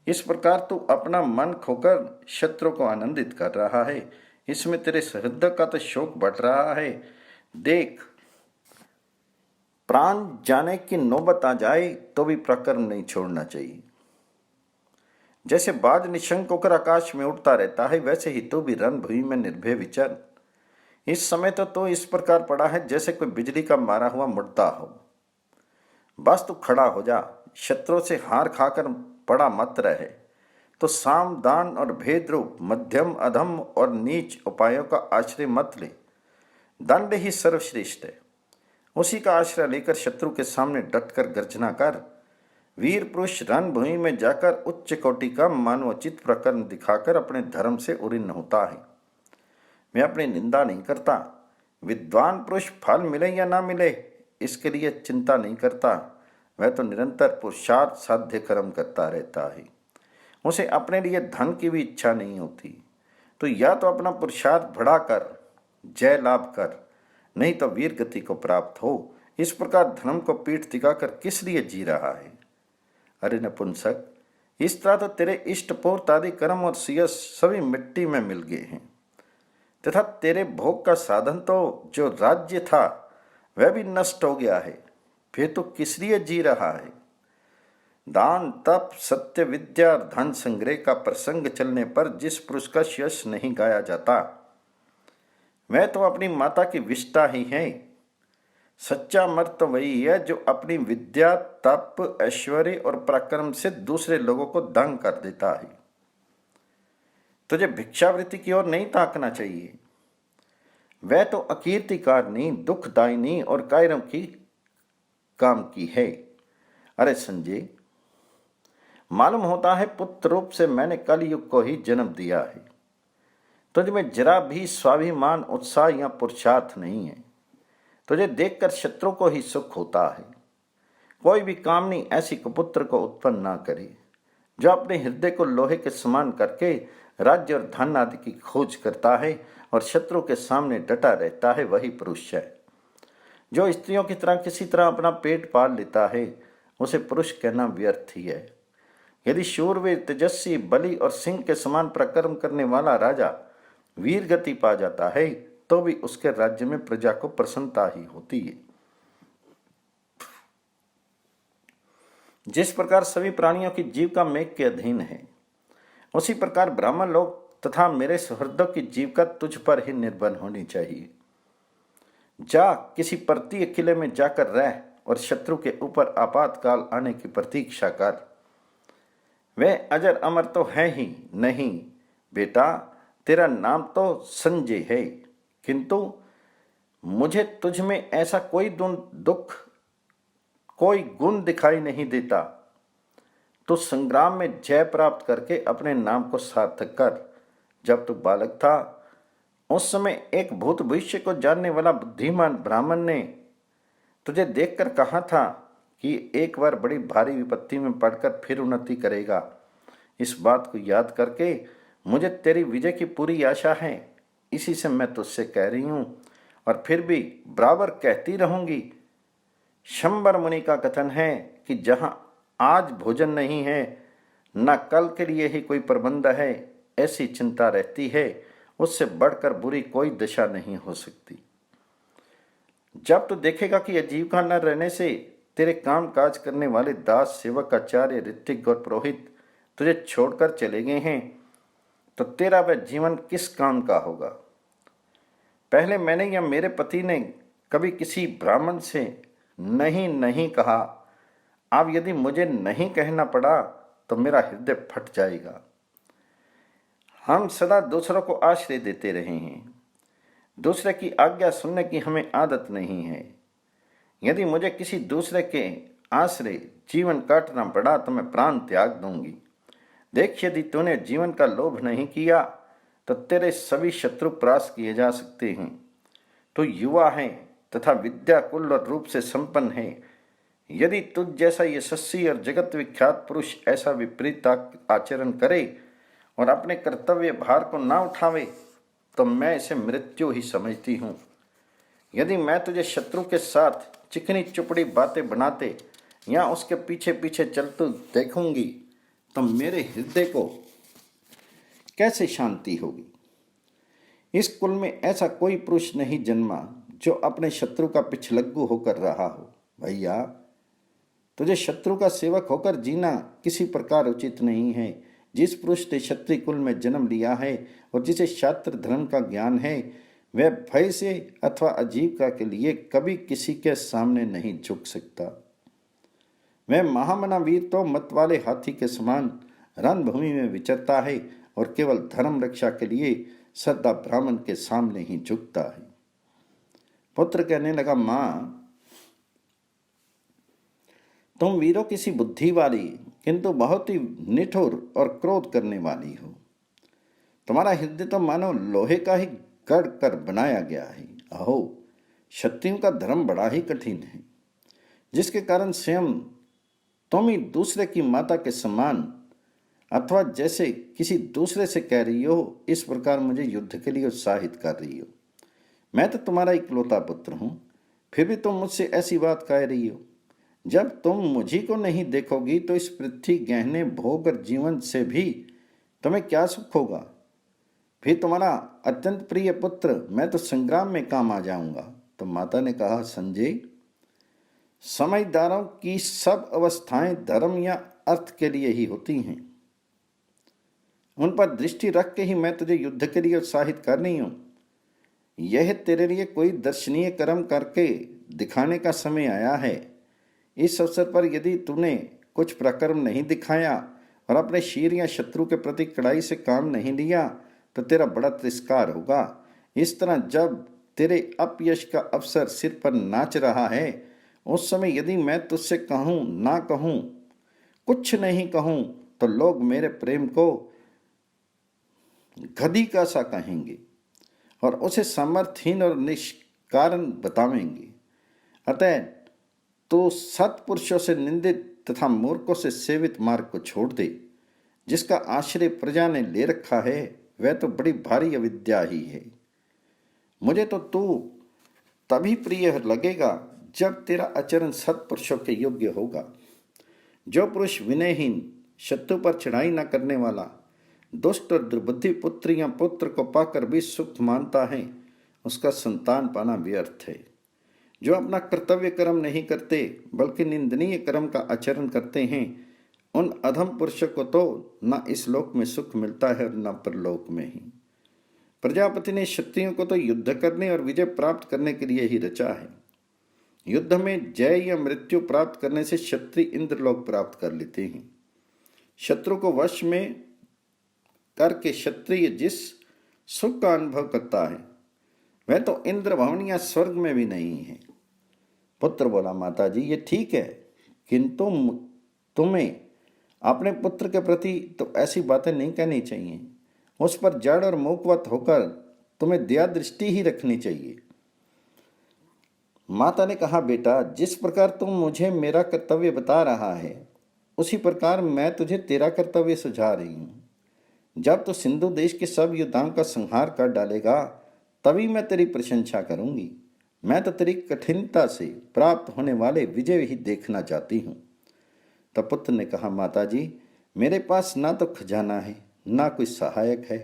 इस प्रकार तू अपना मन खोकर शत्रु को आनंदित कर रहा है, इसमें तेरे हृदय का तो शोक बढ़ रहा है। देख, प्राण जाने की नौबत आ जाए तो भी प्रकर्म नहीं छोड़ना चाहिए। जैसे बाज निशंक होकर आकाश में उड़ता रहता है, वैसे ही तू भी रणभूमि में निर्भय विचर। इस समय तो इस प्रकार पड़ा है जैसे कोई बिजली का मारा हुआ मुर्दा हो। बस तू खड़ा हो जा, शत्रु से हार खाकर पड़ा मत रहे। तो साम दान और भेद रूप मध्यम अधम और नीच उपायों का आश्रय मत ले। दंड ही सर्वश्रेष्ठ है, उसी का आश्रय लेकर शत्रु के सामने डटकर गर्जना कर। वीर पुरुष रणभूमि में जाकर उच्च कोटि का मानवोचित प्रकरण दिखाकर अपने धर्म से उड़ीन होता है। मैं अपनी निंदा नहीं करता। विद्वान पुरुष फल मिले या ना मिले इसके लिए चिंता नहीं करता, वह तो निरंतर पुरुषार्थ साध्य कर्म करता रहता है। उसे अपने लिए धन की भी इच्छा नहीं होती। तो या तो अपना पुरुषार्थ बढ़ाकर जय लाभ कर, नहीं तो वीर गति को प्राप्त हो। इस प्रकार धर्म को पीठ दिखाकर किस लिए जी रहा है? अरे नपुंसक, इस तरह तो तेरे इष्ट पूर्त आदि कर्म और सियस सभी मिट्टी में मिल गए हैं, तथा तेरे भोग का साधन तो जो राज्य था वह भी नष्ट हो गया है। फिर तो किस लिए जी रहा है? दान तप सत्य विद्या और धन संग्रह का प्रसंग चलने पर जिस पुरुष का यश नहीं गाया जाता वह तो अपनी माता की विष्ठा ही है। सच्चा मर्द तो वही है जो अपनी विद्या तप ऐश्वर्य और पराक्रम से दूसरे लोगों को दंग कर देता है। तुझे भिक्षावृत्ति की ओर नहीं ताकना चाहिए, वह तो अकीर्तिकारनी दुखदायिनी और कायरम की काम की है। अरे संजय, मालूम होता है पुत्र रूप से मैंने कलयुग को ही जन्म दिया है। तुझ में जरा भी स्वाभिमान उत्साह या पुरुषार्थ नहीं है। तुझे देखकर शत्रु को ही सुख होता है। कोई भी कामनी ऐसी कुपुत्र को उत्पन्न ना करे जो अपने हृदय को लोहे के समान करके राज्य और धन आदि की खोज करता है और शत्रु के सामने डटा रहता है, वही पुरुष है। जो स्त्रियों की तरह किसी तरह अपना पेट पाल लेता है उसे पुरुष कहना व्यर्थ ही है। यदि शूरवीर तेजस्वी बलि और सिंह के समान पराक्रम करने वाला राजा वीर गति पा जाता है तो भी उसके राज्य में प्रजा को प्रसन्नता ही होती है। जिस प्रकार सभी प्राणियों की जीविका मेघ के अधीन है, उसी प्रकार ब्राह्मण लोग तथा मेरे सुहृदों की जीविका तुझ पर ही निर्भर होनी चाहिए। जा किसी पर्वतीय किले में जाकर रह और शत्रु के ऊपर आपातकाल आने की प्रतीक्षा कर। वे अजर अमर तो है ही नहीं बेटा, तेरा नाम तो संजय है, किंतु मुझे तुझ में ऐसा कोई दुख कोई गुण दिखाई नहीं देता। तो संग्राम में जय प्राप्त करके अपने नाम को सार्थक कर। जब तू बालक था उस समय एक भूत भविष्य को जानने वाला बुद्धिमान ब्राह्मण ने तुझे देखकर कहा था कि एक बार बड़ी भारी विपत्ति में पड़कर फिर उन्नति करेगा। इस बात को याद करके मुझे तेरी विजय की पूरी आशा है, इसी से मैं तुझसे कह रही हूं और फिर भी बराबर कहती रहूंगी। शंबर मुनि का कथन है कि जहां आज भोजन नहीं है न कल के लिए ही कोई प्रबंध है, ऐसी चिंता रहती है, उससे बढ़कर बुरी कोई दशा नहीं हो सकती। जब तू देखेगा कि आजीविका न रहने से तेरे काम काज करने वाले दास सेवक आचार्य ऋतिक और पुरोहित तुझे छोड़कर चले गए हैं तो तेरा वह जीवन किस काम का होगा? पहले मैंने या मेरे पति ने कभी किसी ब्राह्मण से नहीं नहीं कहा। अब यदि मुझे नहीं कहना पड़ा तो मेरा हृदय फट जाएगा। हम सदा दूसरों को आश्रय देते रहे हैं, दूसरे की आज्ञा सुनने की हमें आदत नहीं है। यदि मुझे किसी दूसरे के आश्रय जीवन काटना पड़ा तो मैं प्राण त्याग दूंगी। देख, यदि तूने जीवन का लोभ नहीं किया तो तेरे सभी शत्रु परास्त किए जा सकते हैं। तू युवा है तथा विद्या कुल और रूप से संपन्न है। यदि तुझ जैसा यशस्वी और जगत विख्यात पुरुष ऐसा विपरीत आचरण करे और अपने कर्तव्य भार को ना उठावे तो मैं इसे मृत्यु ही समझती हूँ। यदि मैं तुझे शत्रु के साथ चिकनी चुपड़ी बातें बनाते या उसके पीछे पीछे चलते देखूंगी तो मेरे हृदय को कैसे शांति होगी। इस कुल में ऐसा कोई पुरुष नहीं जन्मा जो अपने शत्रु का पिछलग्गू होकर रहा हो। भैया, तुझे शत्रु का सेवक होकर जीना किसी प्रकार उचित नहीं है। जिस पुरुष ने क्षत्रिय कुल में जन्म लिया है और जिसे शास्त्र धर्म का ज्ञान है, वह भय से अथवा आजीविका के लिए कभी किसी के सामने नहीं झुक सकता। वह महामना वीर तो मत वाले हाथी के समान रणभूमि में विचरता है और केवल धर्म रक्षा के लिए सदा ब्राह्मण के सामने ही झुकता है। पुत्र कहने लगा, माँ, तुम वीरों किसी बुद्धि वाली किंतु बहुत ही निठुर और क्रोध करने वाली हो। तुम्हारा हृदय तो मानो लोहे का ही गढ़ कर बनाया गया है। अहो, क्षत्रियों का धर्म बड़ा ही कठिन है, जिसके कारण स्वयं तुम ही दूसरे की माता के समान अथवा जैसे किसी दूसरे से कह रही हो, इस प्रकार मुझे युद्ध के लिए उत्साहित कर रही हो। मैं तो तुम्हारा इकलौता पुत्र हूँ, फिर भी तुम मुझसे ऐसी बात कह रही हो। जब तुम मुझी को नहीं देखोगी तो इस पृथ्वी गहने भोग और जीवन से भी तुम्हें क्या सुख होगा। फिर तुम्हारा अत्यंत प्रिय पुत्र मैं तो संग्राम में काम आ जाऊंगा। तो माता ने कहा, संजय, समझदारों की सब अवस्थाएं धर्म या अर्थ के लिए ही होती हैं। उन पर दृष्टि रख के ही मैं तुझे युद्ध के लिए उत्साहित कर रही हूं। यह तेरे लिए कोई दर्शनीय कर्म करके दिखाने का समय आया है। इस अवसर पर यदि तूने कुछ प्रकर्म नहीं दिखाया और अपने शीर या शत्रु के प्रति कड़ाई से काम नहीं लिया तो तेरा बड़ा तिरस्कार होगा। इस तरह जब तेरे अपयश का अवसर सिर पर नाच रहा है, उस समय यदि मैं तुझसे कहूँ ना कहूँ, कुछ नहीं कहूँ, तो लोग मेरे प्रेम को गधी का सा कहेंगे और उसे समर्थहीन और निष्कारण बतावेंगे। अतः तो सत्पुरुषों से निंदित तथा मूर्खों से सेवित मार्ग को छोड़ दे। जिसका आश्रय प्रजा ने ले रखा है वह तो बड़ी भारी अविद्या ही है। मुझे तो तू तभी प्रिय लगेगा जब तेरा आचरण सत्पुरुषों के योग्य होगा। जो पुरुष विनयहीन, शत्रु पर चढ़ाई न करने वाला, दुष्ट और दुर्बुद्धि पुत्र या पुत्र को पाकर भी सुख मानता है, उसका संतान पाना व्यर्थ है। जो अपना कर्तव्य कर्म नहीं करते बल्कि निंदनीय कर्म का आचरण करते हैं, उन अधम पुरुषों को तो न इस लोक में सुख मिलता है और न परलोक में ही। प्रजापति ने क्षत्रियों को तो युद्ध करने और विजय प्राप्त करने के लिए ही रचा है। युद्ध में जय या मृत्यु प्राप्त करने से क्षत्रिय इंद्रलोक प्राप्त कर लेते हैं। शत्रु को वश में करके क्षत्रिय जिस सुख का अनुभव करता है वह तो इंद्र भवन या स्वर्ग में भी नहीं है। पुत्र बोला, माता जी, ये ठीक है, किंतु तुम्हें अपने पुत्र के प्रति तो ऐसी बातें नहीं कहनी चाहिए। उस पर जड़ और मूकवत होकर तुम्हें दया दृष्टि ही रखनी चाहिए। माता ने कहा, बेटा, जिस प्रकार तुम मुझे मेरा कर्तव्य बता रहा है उसी प्रकार मैं तुझे तेरा कर्तव्य सुझा रही हूँ। जब तो सिंधु देश के सब योद्धाओं का संहार कर डालेगा तभी मैं तेरी प्रशंसा करूंगी। मैं तो तेरी कठिनता से प्राप्त होने वाले विजय ही देखना चाहती हूँ। तब पुत्र ने कहा, माता जी, मेरे पास ना तो खजाना है ना कोई सहायक है,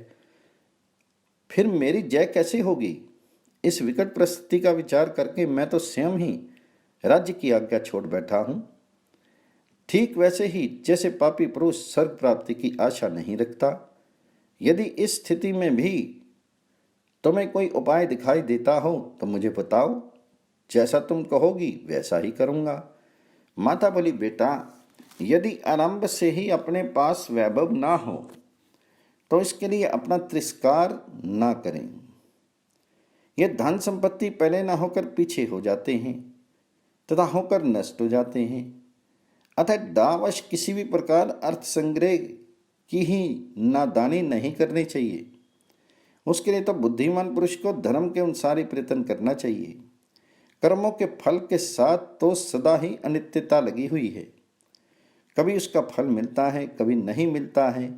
फिर मेरी जय कैसे होगी। इस विकट परिस्थिति का विचार करके मैं तो स्वयं ही राज्य की आज्ञा छोड़ बैठा हूँ। ठीक वैसे ही जैसे पापी पुरुष स्वर्ग प्राप्ति की आशा नहीं रखता। यदि इस स्थिति में भी तुम्हें कोई उपाय दिखाई देता हो तो मुझे बताओ, जैसा तुम कहोगी वैसा ही करूँगा। माता बोली, बेटा, यदि आरंभ से ही अपने पास वैभव ना हो तो इसके लिए अपना तिरस्कार ना करें। ये धन संपत्ति पहले ना होकर पीछे हो जाते हैं तथा होकर नष्ट हो जाते हैं। अतः दावश किसी भी प्रकार अर्थ संग्रह की ही नादानी नहीं करनी चाहिए। उसके लिए तो बुद्धिमान पुरुष को धर्म के अनुसार ही प्रयत्न करना चाहिए। कर्मों के फल के साथ तो सदा ही अनित्यता लगी हुई है। कभी उसका फल मिलता है, कभी नहीं मिलता है,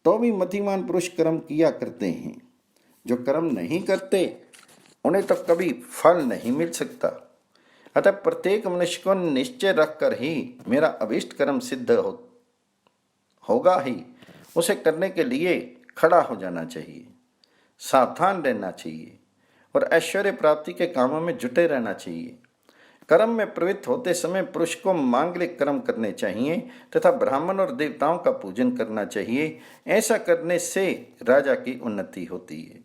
तो भी मतिमान पुरुष कर्म किया करते हैं। जो कर्म नहीं करते उन्हें तो कभी फल नहीं मिल सकता। अतः प्रत्येक मनुष्य को निश्चय रखकर ही मेरा अभीष्ट कर्म सिद्ध होगा ही उसे करने के लिए खड़ा हो जाना चाहिए, सावधान रहना चाहिए और ऐश्वर्य प्राप्ति के कामों में जुटे रहना चाहिए। कर्म में प्रवृत्त होते समय पुरुष को मांगलिक कर्म करने चाहिए तथा ब्राह्मण और देवताओं का पूजन करना चाहिए। ऐसा करने से राजा की उन्नति होती है।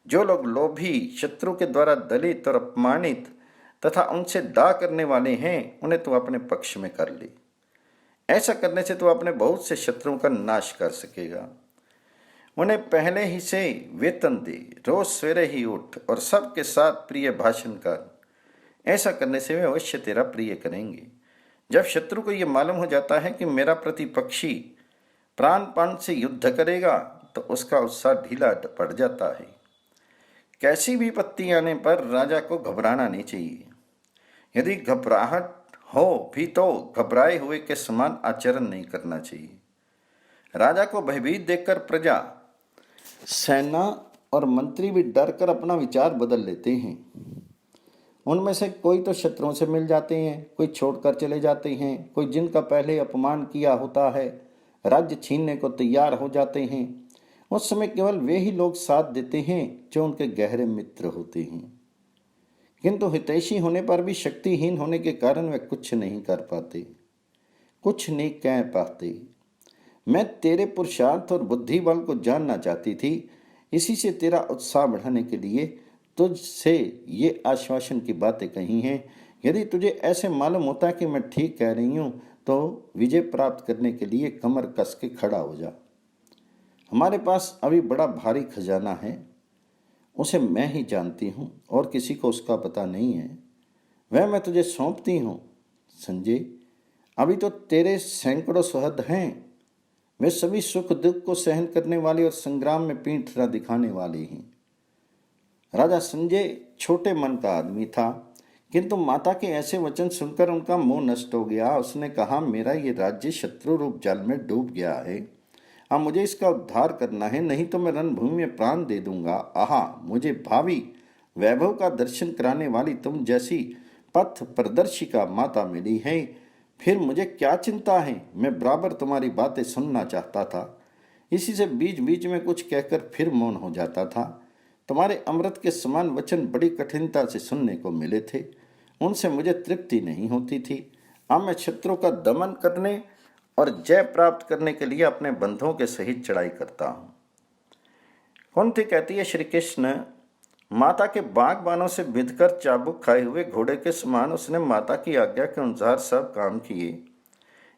जो लोग लोभी, शत्रु के द्वारा दलित और अपमानित तथा उनसे दाह करने वाले हैं, उन्हें तू अपने पक्ष में कर ले। ऐसा करने से तू अपने बहुत से शत्रुओं का नाश कर सकेगा। उन्हें पहले ही से वेतन दे, रोज सवेरे ही उठ और सबके साथ प्रिय भाषण कर। ऐसा करने से वे अवश्य तेरा प्रिय करेंगे। जब शत्रु को यह मालूम हो जाता है कि मेरा प्रतिपक्षी प्राणपण से युद्ध करेगा, तो उसका उत्साह ढीला पड़ जाता है। कैसी भी विपत्ति आने पर राजा को घबराना नहीं चाहिए। यदि घबराहट हो भी तो घबराए हुए के समान आचरण नहीं करना चाहिए। राजा को भयभीत देखकर प्रजा, सेना और मंत्री भी डर कर अपना विचार बदल लेते हैं। उनमें से कोई तो शत्रुओं से मिल जाते हैं, कोई छोड़कर चले जाते हैं, कोई जिनका पहले अपमान किया होता है राज्य छीनने को तैयार हो जाते हैं। उस समय केवल वे ही लोग साथ देते हैं जो उनके गहरे मित्र होते हैं, किंतु हितैषी होने पर भी शक्तिहीन होने के कारण वे कुछ नहीं कर पाते, कुछ नहीं कह पाते। मैं तेरे पुरुषार्थ और बुद्धि बल को जानना चाहती थी, इसी से तेरा उत्साह बढ़ाने के लिए तुझसे ये आश्वासन की बातें कही हैं। यदि तुझे ऐसे मालूम होता कि मैं ठीक कह रही हूँ, तो विजय प्राप्त करने के लिए कमर कस के खड़ा हो जा। हमारे पास अभी बड़ा भारी खजाना है, उसे मैं ही जानती हूँ और किसी को उसका पता नहीं है। वह मैं तुझे सौंपती हूँ। संजय, अभी तो तेरे सैकड़ों सहद हैं। वे सभी सुख दुख को सहन करने वाले और संग्राम में पीठ न दिखाने वाले हैं। राजा संजय छोटे मन का आदमी था, किंतु माता के ऐसे वचन सुनकर उनका मोह नष्ट हो गया। उसने कहा, मेरा ये राज्य शत्रु रूप जल में डूब गया है। अब मुझे इसका उद्धार करना है, नहीं तो मैं रणभूमि में प्राण दे दूंगा। आहा, मुझे भावी वैभव का दर्शन कराने वाली तुम जैसी पथ प्रदर्शिका माता मिली है। फिर मुझे क्या चिंता है? मैं बराबर तुम्हारी बातें सुनना चाहता था। इसी से बीच बीच में कुछ कहकर फिर मौन हो जाता था। तुम्हारे अमृत के समान वचन बड़ी कठिनता से सुनने को मिले थे, उनसे मुझे तृप्ति नहीं होती थी। अब मैं शत्रु का दमन करने और जय प्राप्त करने के लिए अपने बंधुओं के सहित चढ़ाई करता हूँ। कुंती कहती है, श्री कृष्ण माता के बागबानों से बिधकर चाबुक खाए हुए घोड़े के समान उसने माता की आज्ञा के अनुसार सब काम किए।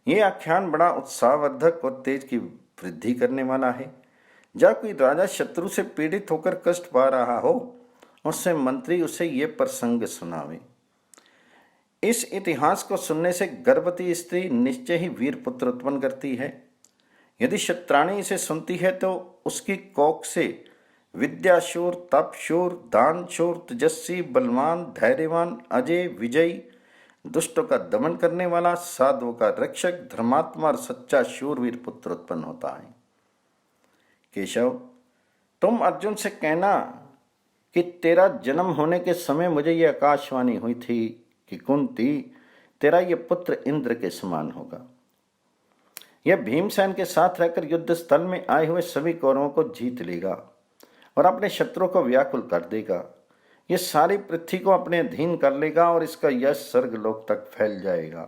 ये आख्यान बड़ा उत्साहवर्धक और तेज की वृद्धि करने वाला है। जब कोई राजा शत्रु से पीड़ित होकर कष्ट पा रहा हो, उससे मंत्री उसे ये प्रसंग सुनावे। इस इतिहास को सुनने से गर्भवती स्त्री निश्चय ही वीर पुत्र उत्पन्न करती है। यदि शत्राणी इसे सुनती है तो उसकी कोख से विद्याशूर, तपशूर, दानशूर, तेजस्वी, बलवान, धैर्यवान, अजय, विजयी, दुष्टों का दमन करने वाला, साधुओं का रक्षक, धर्मात्मा और सच्चा शूरवीर पुत्र उत्पन्न होता है। केशव, तुम अर्जुन से कहना कि तेरा जन्म होने के समय मुझे यह आकाशवाणी हुई थी कि कुंती, तेरा ये पुत्र इंद्र के समान होगा। यह भीमसेन के साथ रहकर युद्ध स्थल में आए हुए सभी कौरवों को जीत लेगा और अपने शत्रुओं को व्याकुल कर देगा। यह सारी पृथ्वी को अपने अधीन कर लेगा और इसका यश स्वर्गलोक तक फैल जाएगा।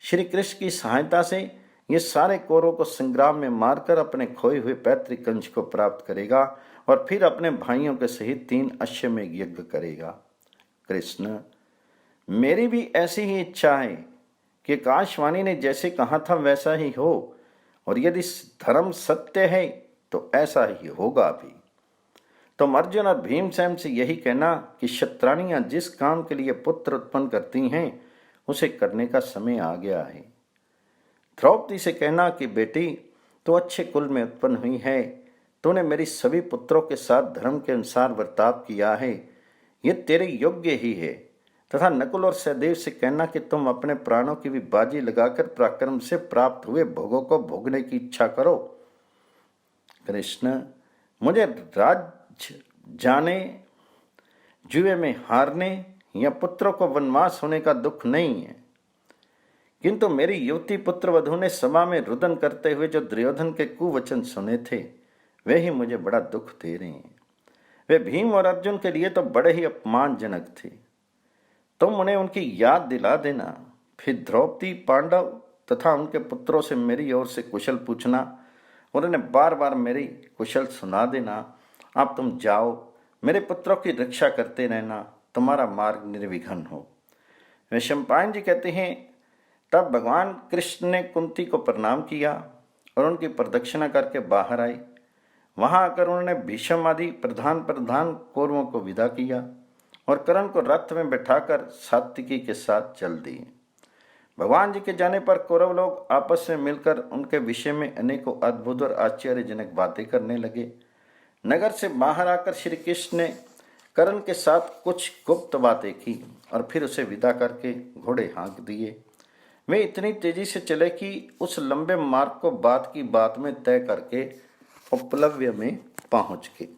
श्री कृष्ण की सहायता से ये सारे कौरवों को संग्राम में मारकर अपने खोए हुए पैतृक अंश को प्राप्त करेगा और फिर अपने भाइयों के सहित 3 अश्वमेध यज्ञ करेगा। कृष्ण, मेरी भी ऐसी ही इच्छा है कि आकाशवाणी ने जैसे कहा था वैसा ही हो, और यदि धर्म सत्य है तो ऐसा ही होगा भी। तुम अर्जुन और भीमसेन से यही कहना कि शत्राणियां जिस काम के लिए पुत्र उत्पन्न करती हैं उसे करने का समय आ गया है। द्रौपदी से कहना कि बेटी, तू अच्छे कुल में उत्पन्न हुई है, तूने मेरी सभी पुत्रों के साथ धर्म के अनुसार बर्ताव किया है, ये तेरे योग्य ही है। तथा नकुल और सहदेव से कहना कि तुम अपने प्राणों की भी बाजी लगाकर पराक्रम से प्राप्त हुए भोगों को भोगने की इच्छा करो। कृष्ण, मुझे राज जाने, जुए में हारने या पुत्रों को वनवास होने का दुख नहीं है, किंतु मेरी युवती पुत्र वधु ने सभा में रुदन करते हुए जो दुर्योधन के कुवचन सुने थे वे ही मुझे बड़ा दुख दे रहे हैं। वे भीम और अर्जुन के लिए तो बड़े ही अपमानजनक थे। तुम उन्हें उनकी याद दिला देना, फिर द्रौपदी, पांडव तथा उनके पुत्रों से मेरी ओर से कुशल पूछना और उन्हें बार बार मेरी कुशल सुना देना। अब तुम जाओ, मेरे पुत्रों की रक्षा करते रहना, तुम्हारा मार्ग निर्विघ्न हो। वैशंपायन जी कहते हैं, तब भगवान कृष्ण ने कुंती को प्रणाम किया और उनकी प्रदक्षिणा करके बाहर आई। वहां आकर उन्होंने भीष्म आदि प्रधान कौरवों को विदा किया और कर्ण को रथ में बैठाकर सात्विकी के साथ चल दिए। भगवान जी के जाने पर कौरव लोग आपस में मिलकर उनके विषय में अनेकों अद्भुत और आश्चर्यजनक बातें करने लगे। नगर से बाहर आकर श्री कृष्ण ने कर्ण के साथ कुछ गुप्त बातें की और फिर उसे विदा करके घोड़े हाँक दिए। वे इतनी तेजी से चले कि उस लंबे मार्ग को बात की बात में तय करके उपलव्य में पहुंच गए।